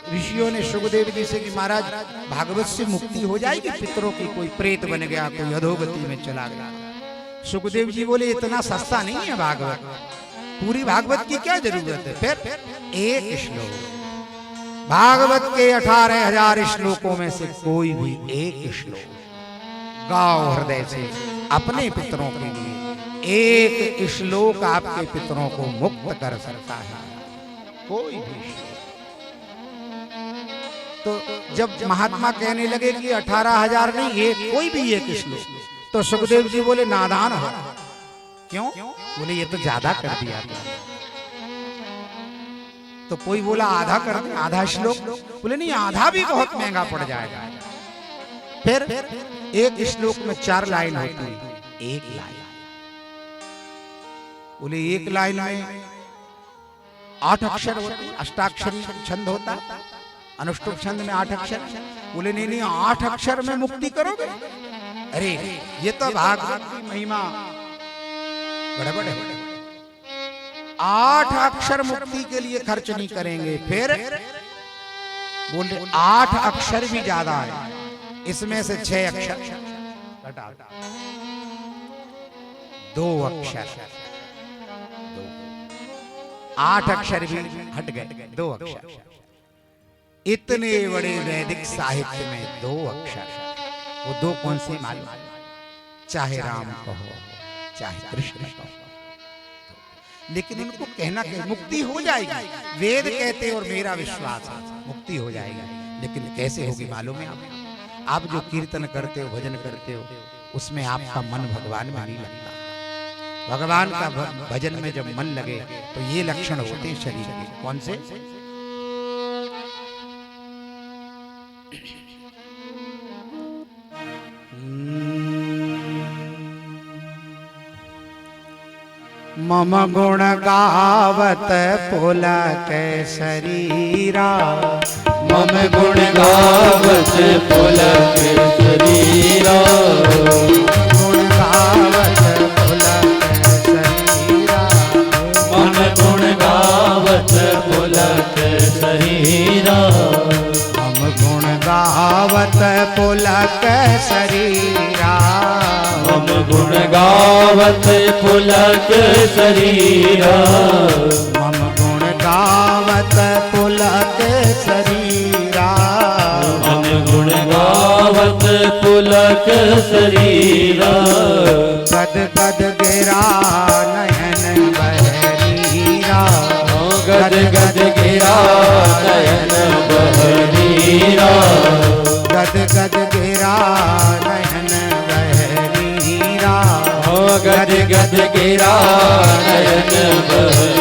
ऋषियों ने सुखदेव जी से कि महाराज भागवत से मुक्ति हो जाएगी पितरों की? कोई प्रेत बन गया, कोई अधोगति में चला गया। सुखदेव जी बोले इतना सस्ता नहीं है भागवत, पूरी भागवत की क्या जरूरत है? फिर एक श्लोक, भागवत के 18,000 श्लोकों में से कोई भी एक श्लोक गाओ हृदय से अपने पितरों के लिए। एक श्लोक आपके पितरों को मुक्त कर सकता है, कोई भी श्लोक। तो जब महात्मा कहने लगे कि 18,000 नहीं, ये कोई भी एक श्लोक, तो सुखदेव जी बोले नादान हो। क्यों? बोले ये तो ज्यादा कर दिया। तो कोई बोला आधा कर दे, आधा श्लोक। बोले नहीं, आधा भी बहुत महंगा पड़ जाएगा। फिर एक श्लोक में 4 लाइन होती है, 1 लाइन। बोले 1 लाइन में 8 अक्षर होते, अष्टाक्षरी छंद होता, अनुष्टुप छंद में 8 अक्षर। बोले नहीं नहीं, 8 अक्षर में मुक्ति करोगे? अरे ये तो भागवत की महिमा गड़बड़ है। 8 अक्षर मुक्ति के लिए खर्च नहीं करेंगे। फिर बोले 8 अक्षर भी ज्यादा है, इसमें से 6 अक्षर घटा, 2 अक्षर, 8 अक्षर भी हट गए, 2 अक्षर। इतने बड़े वैदिक साहित्य में 2 अक्षर, वो 2 कौन से मालूम? चाहे राम कहो, चाहे कृष्ण कहो, लेकिन उनको कहना कि मुक्ति हो जाएगी। वेद कहते और मेरा विश्वास है मुक्ति हो जाएगी, लेकिन कैसे होगी मालूम है? आप जो कीर्तन करते हो, भजन करते हो, उसमें आपका मन भगवान में नहीं लगता। भगवान का भजन में जब मन लगे तो ये लक्षण होते हैं शरीर के। कौन से? मम गुण गावत पुलक शरीरा, मम गुण गावत पुलक शरीरा, गुण गावत पुलक शरीरा, मम गुण गावत पुलक शरीरा, मम गुण गावत पुलक शरीरा, मम गुण गावत पुलक शरीरा, मम गुण गावत पुलक शरीरा, मम गुण गावत पुलक शरीरा, गद गद गिरा नयन बहरीरा, गद गद गिरा नयन बहरीरा, गद गद गिरा नयन बहरीरा, गद गद गिरा नयन बहरीरा।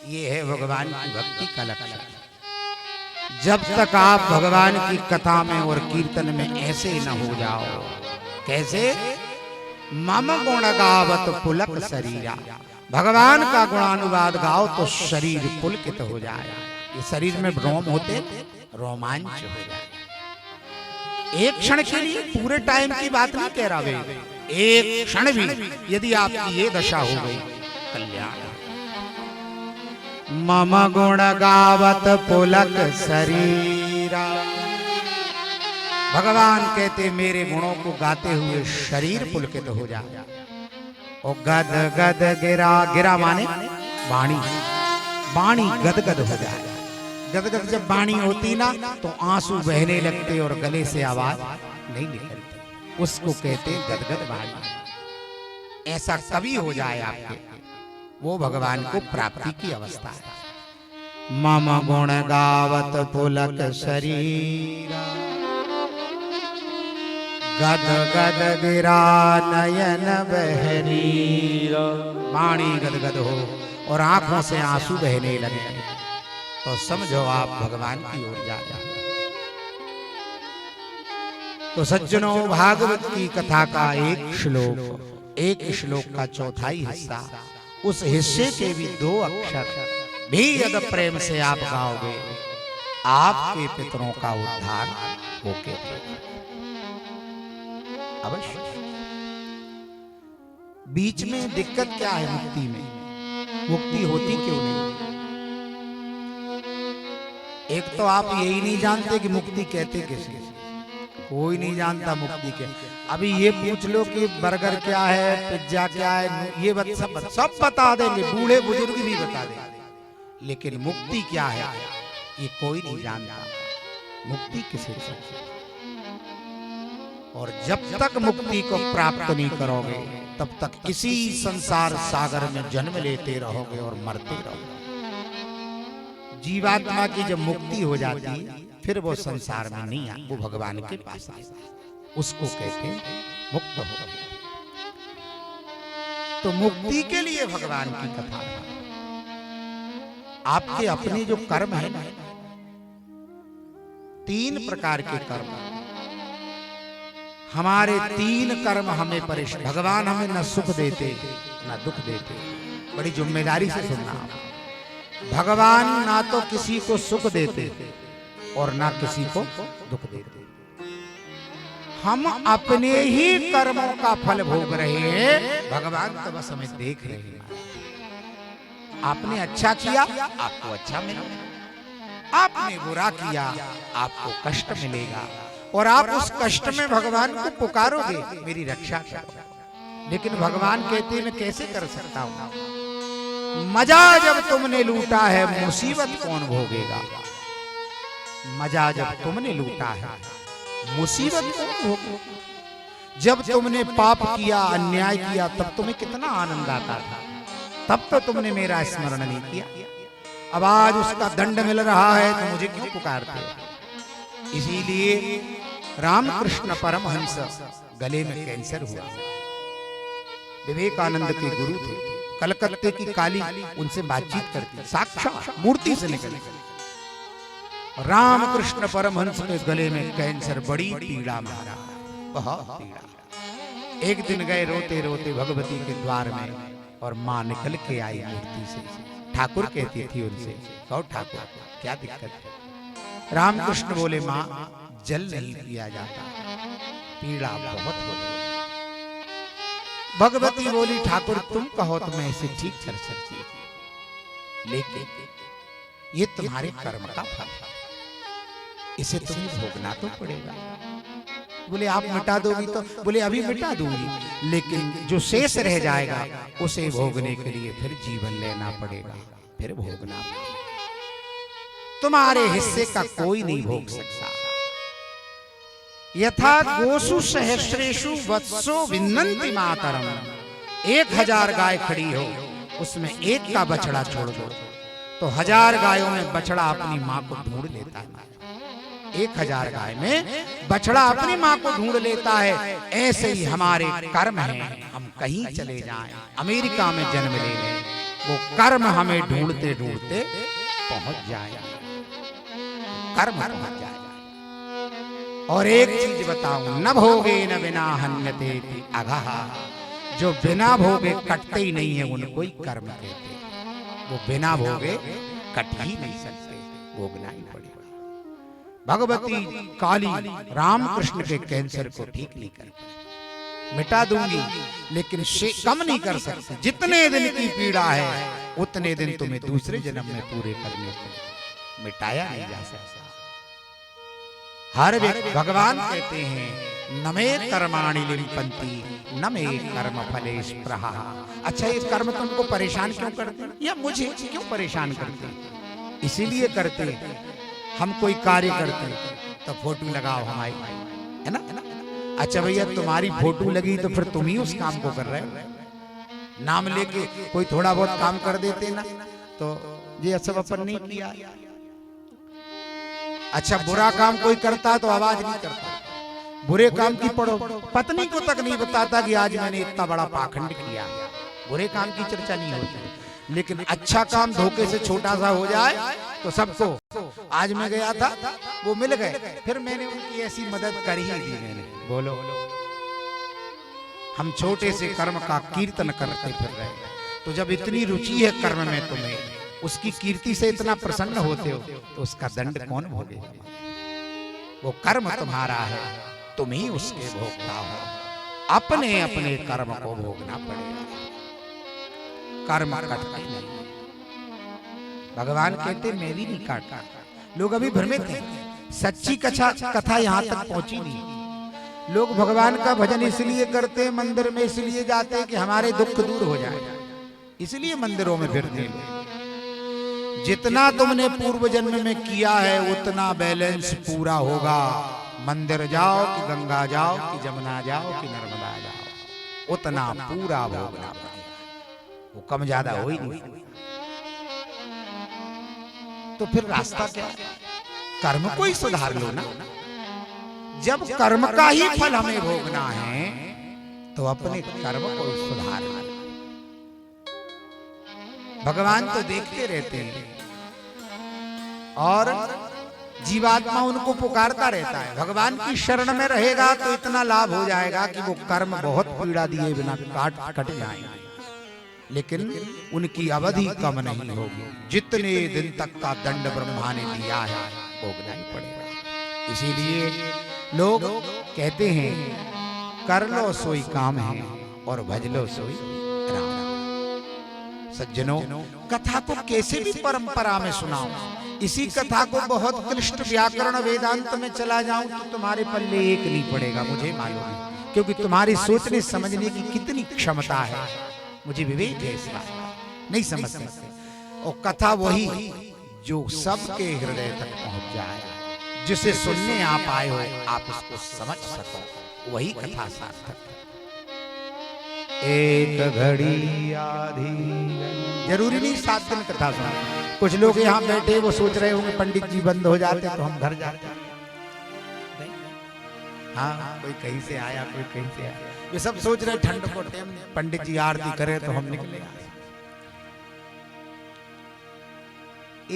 ये है भगवान की भक्ति का लक्षण। जब तक आप भगवान की कथा में और कीर्तन में ऐसे न हो जाओ। कैसे? मम गुण गावत पुलक शरीरा, भगवान का गुणानुवाद गाओ तो शरीर पुलकित हो जाए। ये शरीर में रोम होते, रोमांच हो जाए। एक क्षण के लिए, पूरे टाइम की बात नहीं कह रहा वे, एक क्षण भी यदि आपकी ये दशा हो गई, कल्याण। मम गुण गावत पुलक शरीरा, भगवान कहते मेरे गुणों को गाते हुए शरीर पुलकित हो जाए। और गद गद गिरा, गिरा माने वाणी, वाणी गद गद हो जाए। गदगद जब वाणी होती ना तो आंसू बहने लगते और गले से आवाज नहीं निकलती, उसको कहते गदगद वाणी। ऐसा कभी हो जाए आपके, वो भगवान को प्राप्ति की अवस्था है। मम गुण गावत पुलक शरीरा, गद गद गिरा नयन बहरीरा, वाणी गदगद हो और आंखों से आंसू बहने लगे तो समझो आप भगवान की ओर जा रहे हैं। तो सज्जनों, भागवत की कथा का एक श्लोक का चौथाई हिस्सा, उस हिस्से के भी 2 अक्षर भी अगर प्रेम से आप गाओगे, आपके पितरों का उद्धार होके अवश्य। बीच में दिक्कत क्या है मुक्ति में? मुक्ति होती क्यों नहीं? एक तो आप यही नहीं जानते कि मुक्ति कहते किसे, कोई नहीं जानता मुक्ति के। अभी ये पूछ लो कि बर्गर क्या है, पिज्जा क्या है, ये सब बता देंगे, बूढ़े बुजुर्ग भी बता देंगे, लेकिन मुक्ति क्या है ये कोई नहीं जानता। मुक्ति किसे कहते हैं? और जब तक मुक्ति को प्राप्त नहीं करोगे, तब तक इसी संसार सागर में जन्म लेते रहोगे और मरते रहोगे। जीवात्मा की जब मुक्ति हो जाती है, फिर वो संसार में नहीं आता, वो भगवान के पास आता है, उसको कहते हैं मुक्त हो। तो मुक्ति के लिए भगवान की कथा है। आपके अपने जो कर्म है ना, 3 प्रकार के कर्म, हमारे 3 कर्म हमें परेशान, भगवान हमें न सुख देते न दुख देते। बड़ी जिम्मेदारी से सुनना, भगवान ना तो किसी को सुख देते और ना किसी को दुख देते। हम अपने ही कर्मों का फल भोग रहे हैं, भगवान तो बस हमें देख रहे हैं। आपने अच्छा किया, आपको अच्छा मिलेगा, आपने बुरा किया, आपको कष्ट मिलेगा, और आप उस कष्ट में भगवान को पुकारोगे, मेरी रक्षा करो। लेकिन भगवान कहते मैं कैसे कर सकता हूं? मजा जब तुमने लूटा है, मुसीबत कौन भोगेगा? मजा जब तुमने लूटा है, मुसीबत कौन भोगेगा? जब तुमने पाप किया, अन्याय किया, तब तुम्हें कितना आनंद आता था, तब तो तुमने मेरा स्मरण नहीं किया। अब आज उसका दंड मिल रहा है तो मुझे क्यों पुकारते हो? इसीलिए रामकृष्ण परमहंस गले में कैंसर हुआ। विवेकानंद के गुरु थे, कलकत्ते की काली उनसे बातचीत करती, साक्षात मूर्ति से निकली। रामकृष्ण परमहंस के गले में कैंसर, बड़ी पीड़ा मारा, बहुत पीड़ा। एक दिन गए रोते रोते भगवती के द्वार में, और मां निकल के आई मूर्ति से। ठाकुर कहती थी उनसे, कहो ठाकुर क्या दिक्कत है? रामकृष्ण बोले, मां जल नहीं पिया जाता, पीड़ा बहुत हो रही। भगवती बोली, ठाकुर तुम कहो तो मैं इसे ठीक कर सकती हूं, लेकिन ये तुम्हारे कर्म का फल है, इसे तुम्हें भोगना तो पड़ेगा। बोले आप मिटा दोगी? तो बोले अभी मिटा दूंगी, लेकिन जो शेष रह जाएगा उसे भोगने के लिए फिर जीवन लेना पड़ेगा, फिर भोगना पड़ेगा। तुम्हारे हिस्से का कोई नहीं भोग सकता। यथा गोसु सहस्रेषु वत्सो विन्नन्ति मातरम। 1000 गाय खड़ी हो, उसमें एक का बछड़ा छोड़ दो तो 1000 गायों में बछड़ा अपनी मां को ढूंढ लेता है। 1000 गाय में बछड़ा अपनी मां को ढूंढ लेता है। ऐसे ही हमारे कर्म हैं, हम कहीं चले जाएं, अमेरिका में जन्म ले लें, वो कर्म हमें ढूंढते ढूंढते पहुंच जाए, कर्म पहुंच जाए। और एक चीज बताऊं, न भोगे न विना हन्यते अघः। जो बिना भोगे कटते ही नहीं है, उनको ही कर्म कहते हैं। वो बिना भोगे कट ही नहीं सकते, भोगना ही पड़ेगा। भगवती काली रामकृष्ण के कैंसर को ठीक नहीं कर पाई। मिटा दूंगी लेकिन कम नहीं कर सकती। जितने दिन की पीड़ा है उतने दिन तुम्हें दूसरे जन्म में पूरे करने को मिटाया नहीं जा सकता। हर व्यक्ति, भगवान कहते हैं न मे कर्माणि लिम्पन्ति न मे कर्म फले स्पृहा। अच्छा ये कर्म तुमको परेशान क्यों करते हैं, या मुझे क्यों परेशान करते हैं? इसीलिए करते हैं, हम कोई कार्य करते तो फोटो लगाओ हमारी, है ना? अच्छा भैया तुम्हारी फोटो लगी तो फिर तुम ही उस काम को कर रहे हो। नाम लेके कोई थोड़ा बहुत काम कर देते ना, तो ये सब अपन नहीं किया। अच्छा बुरा काम कोई करता तो आवाज नहीं करता। बुरे काम की पढ़ो, पत्नी को तक नहीं बताता कि आज मैंने इतना बड़ा पाखंड किया। बुरे काम की चर्चा नहीं होती। लेकिन अच्छा काम धोखे से छोटा सा हो जाए तो सबको। आज मैं गया था, वो मिल गए, फिर मैंने उनकी ऐसी मदद कर ही दी मैंने। बोलो, हम छोटे से कर्म का कीर्तन करते फिर रहे, तो जब इतनी रुचि है कर्म में तुम्हें, उसकी कीर्ति से इतना प्रसन्न होते हो, तो उसका दंड कौन भोगे? वो कर्म तुम्हारा है, तुम ही उसके भोगता हो। अपने अपने कर्म को भोगना पड़ेगा, कर्म कटता नहीं। भगवान कहते मैं भी नहीं काटता। लोग अभी भ्रमित हैं, सच्ची कथा यहाँ तक पहुंची नहीं। लोग भगवान का भजन इसलिए करते, मंदिर में इसलिए जाते कि हमारे दुख दूर हो जाए, इसलिए मंदिरों में फिरते हैं। जितना तुमने पूर्व जन्म में किया है उतना बैलेंस पूरा होगा। मंदिर जाओ कि गंगा जाओ कि जमुना जाओ कि नर्मदा जाओ, उतना पूरा भोगना पड़ेगा, वो कम ज्यादा हो ही नहीं। तो फिर रास्ता क्या? कर्म को ही सुधार लो ना। जब कर्म का ही फल हमें भोगना है तो अपने कर्म को ही सुधार लो। भगवान तो देखते रहते हैं और जीवात्मा उनको पुकारता रहता है। भगवान की शरण में रहेगा तो इतना लाभ हो जाएगा कि वो कर्म बहुत पीड़ा दिए बिना कट जाएंगे, लेकिन उनकी अवधि कम नहीं होगी। जितने दिन तक का दंड ब्रह्मा ने दिया है भोगना ही पड़ेगा। इसीलिए लोग कहते हैं कर लो सोई काम है और भज लो सोई राम। सज्जनों, कथा को कैसे भी परंपरा में सुनाऊं, इसी कथा को बहुत क्लिष्ट व्याकरण वेदांत में चला जाऊं तो तुम्हारे पल्ले एक नहीं पड़ेगा, मुझे मालूम है, क्योंकि तुम्हारी सोचने समझने की कितनी क्षमता है, मुझे विवेक है इस बात, नहीं समझ सकते। और कथा वही जो सबके हृदय तक पहुंच जाए, जिसे सुनने आप आए हो आप उसको समझ सको, वही कथा सार्थक है। एक घड़ी आधी, जरूरी नहीं 7 दिन कथा सुना। कुछ लोग यहाँ बैठे वो सोच रहे होंगे पंडित जी बंद हो जाते तो हम घर जाते। हाँ, कोई कहीं से आया, कोई कहीं से आया, ये सब सोच रहे ठंड को टाइम पंडित जी आरती करे तो हम निकले।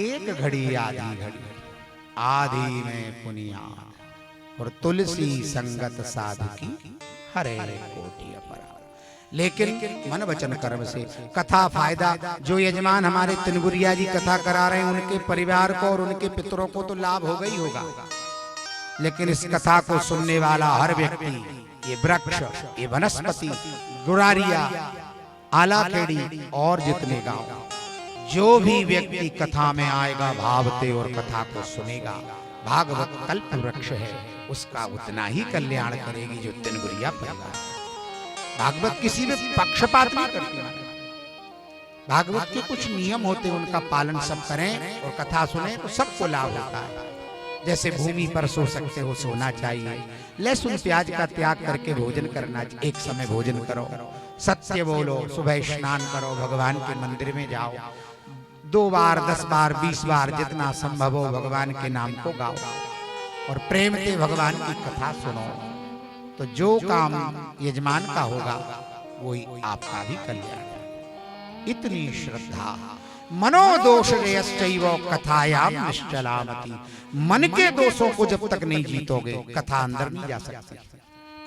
एक घड़ी आधी घड़ी, आधी में पुनिया और तुलसी संगत साधु की हरे कोटि अपराध। लेकिन मन वचन कर्म से कथा फायदा, जो यजमान हमारे तिनगुरिया जी कथा करा रहे हैं उनके परिवार को और उनके पितरों को तो लाभ होगा ही होगा, लेकिन इस कथा को सुनने वाला हर व्यक्ति, ये वृक्ष, ये वनस्पति, गुरारिया, आलाखेड़ी और जितने गांव, जो भी व्यक्ति कथा में आएगा भावते और कथा को सुनेगा, भागवत कल्प वृक्ष है, उसका उतना ही कल्याण करेगी जो तिनगुरिया परिवार। भागवत किसी में पक्षपात नहीं करती। भागवत के कुछ नियम होते हैं, उनका पालन सब करें और कथा सुने तो सबको लाभ होता है। जैसे भूमि पर सो सकते हो, सोना चाहिए, लहसुन प्याज का त्याग करके भोजन करना चाहिए, एक समय भोजन करो, सत्य बोलो, सुबह स्नान करो, भगवान के मंदिर में जाओ, 2 बार 10 बार 20 बार जितना संभव हो भगवान के नाम को गाओ और प्रेम से भगवान की कथा सुनो, तो जो काम यजमान का होगा वही आपका भी कल्याण। इतनी श्रद्धा, मनोदोष रेयश्चैव कथायाम निश्चलामति। मन के दोषों को जब तक नहीं जीतोगे कथा अंदर नहीं जा सकती।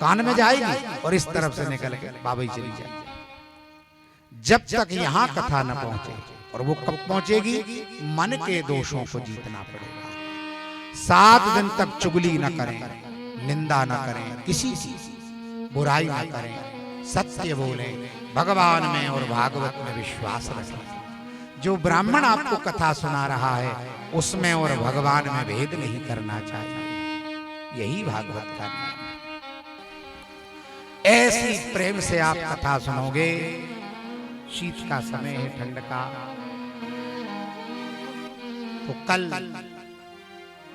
कान में जाएगी और इस तरफ से निकल के बाबा ही चली जाएगी। जब तक यहाँ कथा न पहुंचे, और वो कब पहुंचेगी? मन के दोषों को जीतना पड़ेगा। 7 दिन तक चुगली न करें, निंदा न करें, किसी की बुराई न करें, सत्य बोलें, भगवान में और भागवत में विश्वास रखें। जो ब्राह्मण आपको कथा सुना रहा है उसमें और भगवान में भेद नहीं करना चाहिए, यही भागवत का नियम है। ऐसी प्रेम से आप कथा सुनोगे, शीत का समय है, ठंड का, तो कल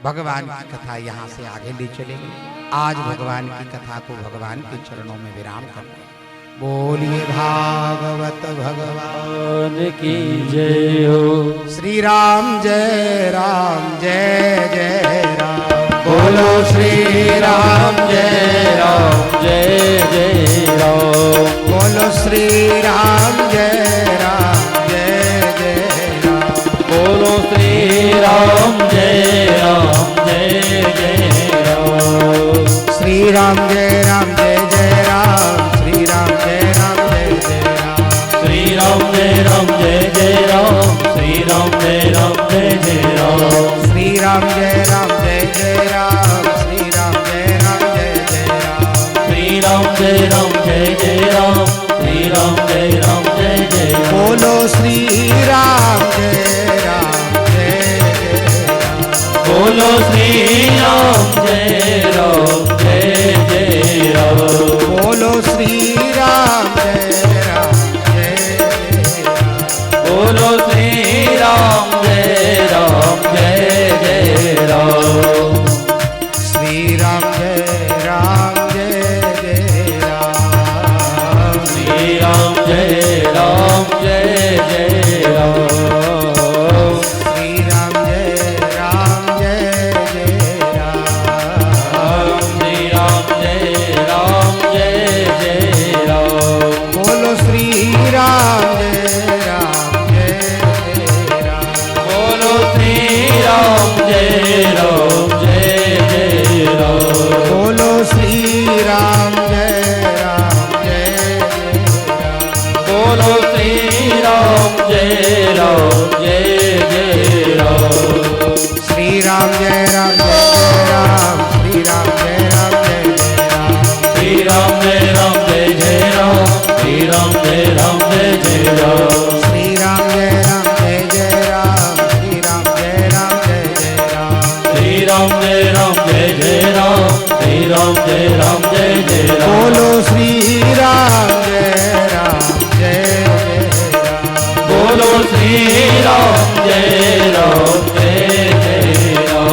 भगवान की कथा यहाँ से आगे ले चलेंगे। आज भगवान की कथा को भगवान के चरणों में विराम करते हैं। बोलिए भागवत भगवान की जय हो। श्री राम जय राम, जय जय राम। बोलो श्री राम जय राम, जय जय राम। बोलो श्री राम जय राम, जय जय राम जय जय राम, श्री राम जय राम जय जय राम। बोलो श्री राम जय राम जय जय राम। बोलो श्री राम जय राम जय जय राम। बोलो श्री राम जय राम जय जय राम। बोलो श्री राम जय राम जय जय राम। श्री राम जय राम जय जय राम। श्री राम जय राम जय जय राम। श्री राम जय राम जय जय राम। श्री राम जय राम जय जय राम। बोलो श्री राम जय राम जय जय राम। बोलो श्री राम जय राम जय जय राम। बोलो श्री राम जय राम जय जय राम। बोलो श्री राम जय राम जय जय राम। श्री राम जय राम जय राम। श्री राम जय राम जय जय राम। श्री राम जय राम जय जय राम। श्री राम जय राम जय जय राम। श्री राम जय राम जय जय राम। श्री राम जय राम जय जय राम। श्री राम जय राम जय जय राम। श्री राम जय राम जय जय राम। बोलो श्री राम जय राम जय जय राम। बोलो श्री राम जय राम जय जय राम।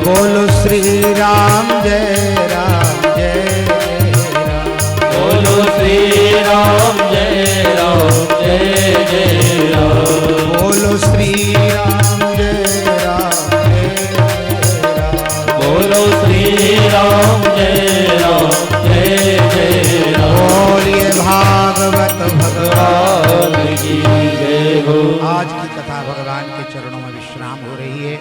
बोलो श्री राम जय राम जय जय राम। बोलो श्री राम जय राम जय जय राम। बोलो श्री राम जय राम जय जय राम। बोलो श्री राम जय राम जय जय राम। बोलिए भागवत भगवान। भगवान की जय हो। आज की कथा भगवान के चरणों में विश्राम हो रही है।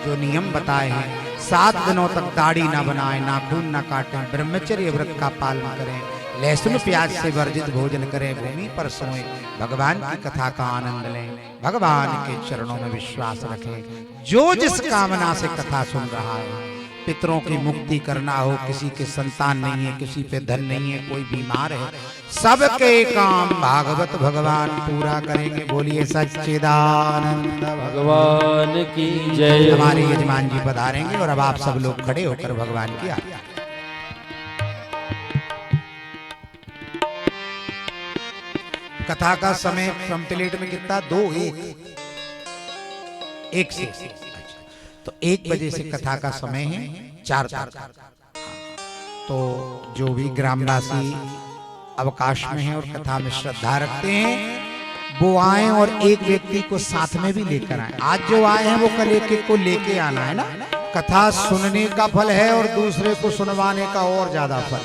जो नियम बताए हैं, 7 दिनों तक दाढ़ी ना बनाएं, नाखून ना काटें, ब्रह्मचर्य व्रत का पालन करें, लहसुन प्याज से वर्जित भोजन करें, भूमि पर सोएं, भगवान की कथा का आनंद लें, भगवान के चरणों में विश्वास रखें। जो जिस कामना से कथा सुन रहा है, पितरों की मुक्ति करना हो, किसी के संतान नहीं है, किसी पे धन नहीं है, कोई बीमार है, सबके काम भागवत भगवान पूरा करेंगे। बोलिए सच्चिदानंद भगवान की जय। हमारे यजमान जी पधारेंगे और अब आप सब लोग खड़े होकर भगवान की आज्ञा। कथा का समय कंप्लीट में कितना 1 से तो 1 बजे से कथा का समय है 4 तक। तो जो भी ग्रामवासी अवकाश में है और कथा में श्रद्धा रखते हैं, वो आए और एक व्यक्ति को साथ में भी लेकर आए। आज जो आए हैं वो कल एक को लेके आना है ना। कथा सुनने का फल है और दूसरे को सुनवाने का और ज्यादा फल।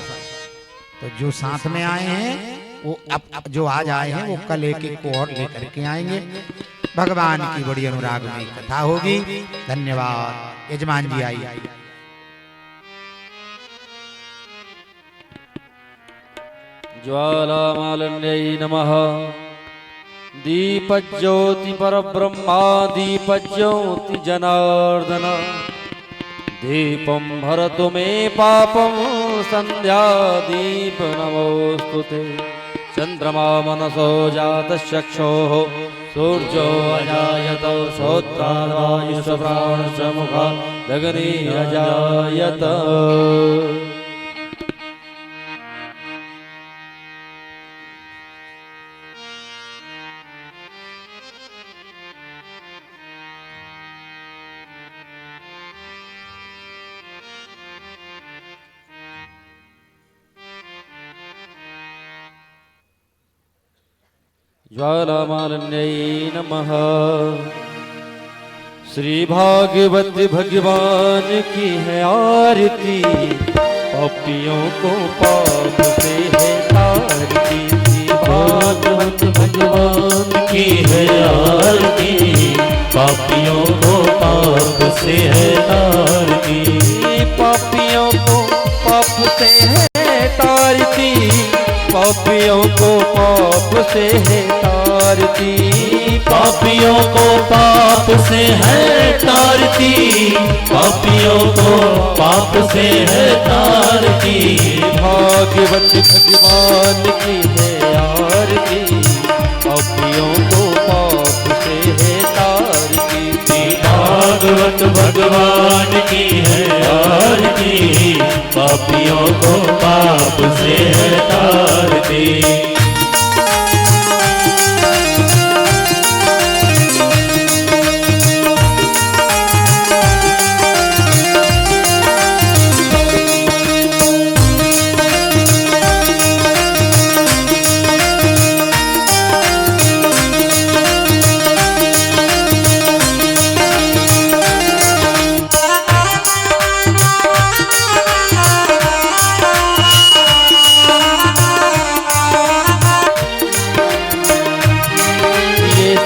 तो जो साथ में आए हैं वो अब जो आज आए हैं वो कल एक को और लेकर के आएंगे। भगवान की बड़ी अनुराग में कथा होगी। धन्यवाद। यजमान जी आइए। ज्वालामालिन्यै नमः। दीपज्योति परब्रह्मा दीपज्योति जनार्दन। दीपं भरतु मे पापं संध्या दीप नमोस्तुते। चंद्रमा मनसो जातश्चक्षुः सूर्यो अजायत श्रोत्रादायुष प्राणश्च मुखादग्नि अजायत। ज्वालामालिन्यै नमः। श्री भागवत भगवान की है आरती, पापियों को पाप से है तारती। श्री भागवत भगवान की है आरती, पापियों को पाप से है तारती। पापियों को पाप से है तारती, पापियों को पाप से है तारती। पापियों को पाप से है तारती, पापियों को पाप से है तारती। भागवत भगवान की है आरती, पापियों को पाप से है तारती। भागवत भगवान की है आरती, पापियों को पाप से है तारती।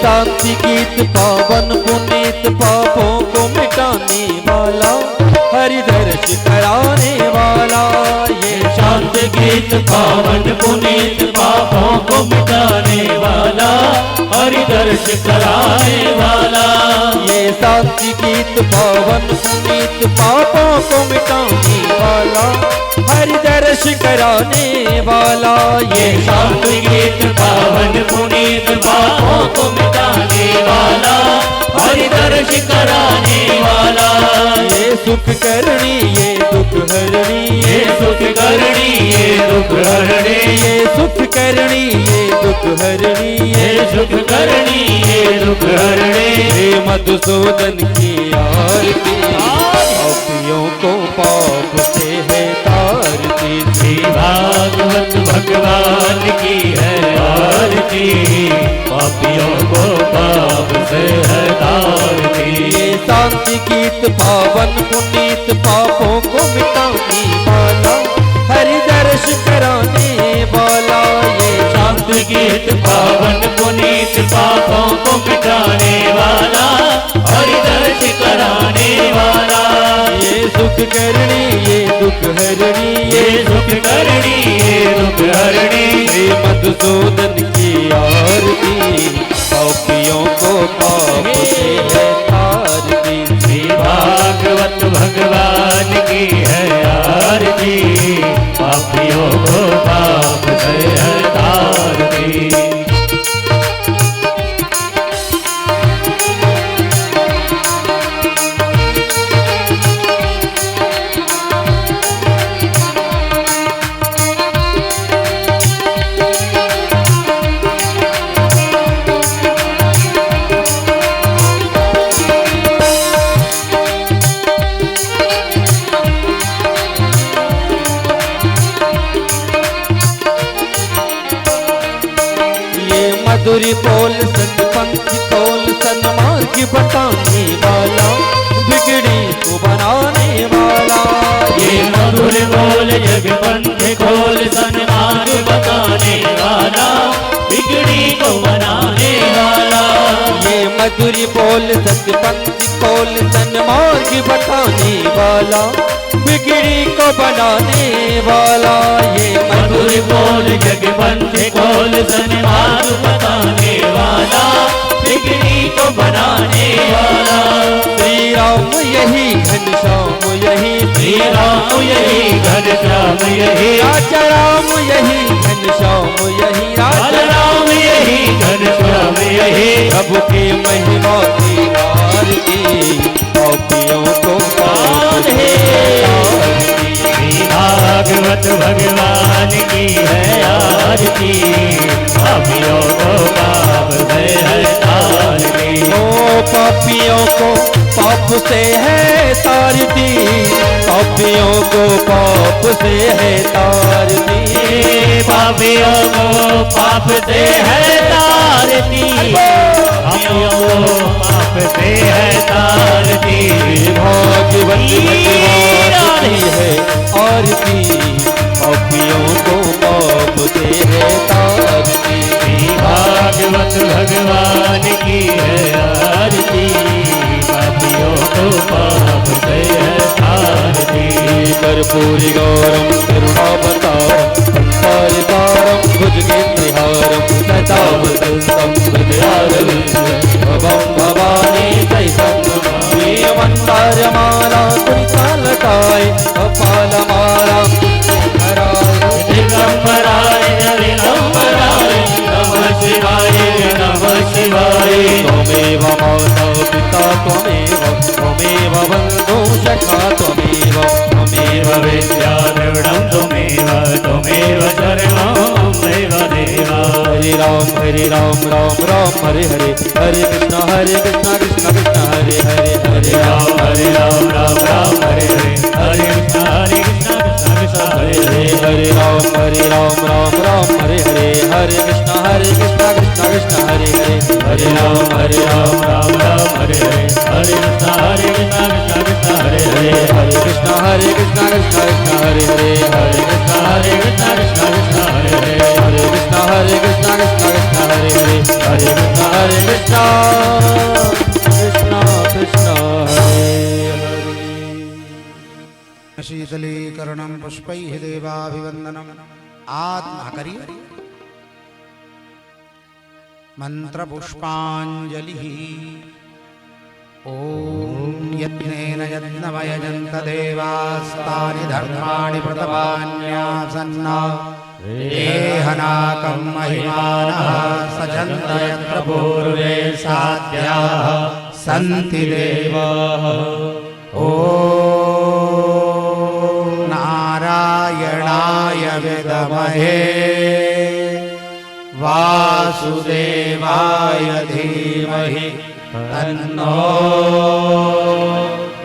शांति गीत पावन पुनीत, पापों को मिटाने वाला, हरि दर्श कराने वाला। ये शांति गीत पावन पुनीत, पापों को मिटाने वाला, हरि दर्श कराने वाला। ये शांति गीत पावन पुनीत, पापों को मिटाने वाला, हरि दर्श कराने वाला। ये शांति गीत पावन पुनीत, पापों को मिटाने वाला, हरि दर्श कराने वाला। ये सुख करणी ये दुख हरणी, ये सुख करणी ये दुख हरणी, ये सुख करणी ये दुख हरणी, ये सुख करणी ये दुख हरणी। हे मधुसूदन की आरती, पापियों को पाप से है तारती। श्री भागवत भगवान की है आरती, पापियों को पाप से है तारती। ये शांति गीत पावन पुनीत, पापों को मिटाने वाला, हरि दर्श कराने वाला। ये शांति गीत पावन पुनीत, पापों को मिटाने वाला, हरि दर्श कराने वाला। ये सुख करणी ये दुख हरणी, ये सुख करणी ये दुख हरणी। हे मधुसूदन की आरती, पापियों को पाप से है तारती। श्री भागवत भगवान की है आरती, पापियों को पाप से है तारती। मधुरी बोल सतपंथ खोल सन्मार्ग बताने वाला, बिगड़ी को बनाने वाला। ये मधुर बोल जगपंथ खोल सन्मार्ग बताने वाला, बिगड़ी को बनाने वाला। ये मधुरी बोल सतपंथ खोल सन्मार्ग बताने वाला, बिगड़ी को बनाने वाला। ये मधुर बोल जगपंथ खोल सन्मार्ग बताने वाला, बिगड़ी को बनाने वाला। श्री राम यही घनश्याम यही, श्री राम यही घनश्याम यही, राजा राम यही घनश्याम यही, राजा राम यही घनश्याम यही। प्रभु की महिमा की आरती, पापियों को पाप से तारती। श्री भागवत भगवान की है आरती, पापियों को पाप से है तारती। ओ पापियों को पाप से है तारती, पापियों को पाप से है तारती। पापियों को पाप से है तारती, पापियों को पाप से है तारती। भागवत भगवान की है आरती, पापियों को पाप से है तारती। भागवत भगवान की है आरती, पापियों को पाप से है तारती। कर्पूरी गौरम करुणावतारम, संसारितारम भुजगेन्द्रहारम, सदा वसंतं हृदयारविन्दं भवानी सहितं नमामि। मंदारमाला तुलसालकाय, कपालमाला धराय राम हरे हरे हरे कृष्णा कृष्ण कृष्ण हरे हरे हरे राम राम राम हरे हरे हरे कृष्ण कृष्ण कृष्ण हरे हरे हरे राम राम राम हरे हरे हरे कृष्णा कृष्ण कृष्ण हरे हरे हरे राम राम राम हरे हरे हरे कृष्ण कृष्ण कृष्ण हरे हरे हरे कृष्णा कृष्ण कृष्ण हरे हरे हरे कृष्ण कृष्ण कृष्ण हरे हरे हरे कृष्णा कृष्ण कृष्ण हरे हरे हरे कृष्णा कृष्ण कृष्ण हरे हरे शीतलीकरणं पुष्पैः देवाभिवन्दनम् आत्मा करिए मंत्रपुष्पाञ्जलिः ॐ यज्ञेन यज्ञमयजन्त देवास्तानि धर्माणि प्रतपान्यासन्ना देहनाकं महिमानः सजन्त यत्र पूर्वे साध्याः सन्ति देवाः ॐ नारायणाय विद्महे वासुदेवाय धीमहि तन्नो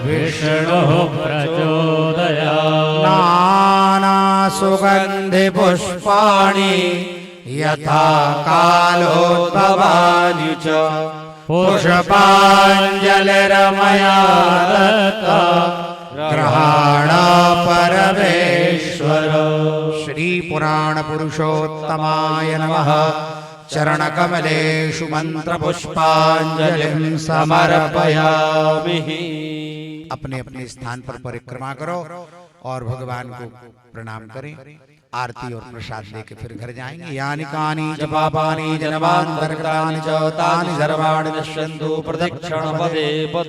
विष्णुः प्रचोदयात् नानासुगन्धिपुष्पाणि यथा कालोद्भवानि च पुष्पाञ्जलिर्मया दत्ता ग्रहाण परमेश्वर। श्री पुराण पुरुषोत्तमाय नमः। चरणकमलेषु मंत्रपुष्पाञ्जलिं समर्पयामि। अपने अपने स्थान पर परिक्रमा करो और भगवान को प्रणाम करें। आरती और प्रसाद लेके फिर घर जाएंगे। यानि कानि च पापानि जन्मान्तरकृतानि च तानि सर्वाणि नश्यन्तु प्रदक्षिणपदे पदे।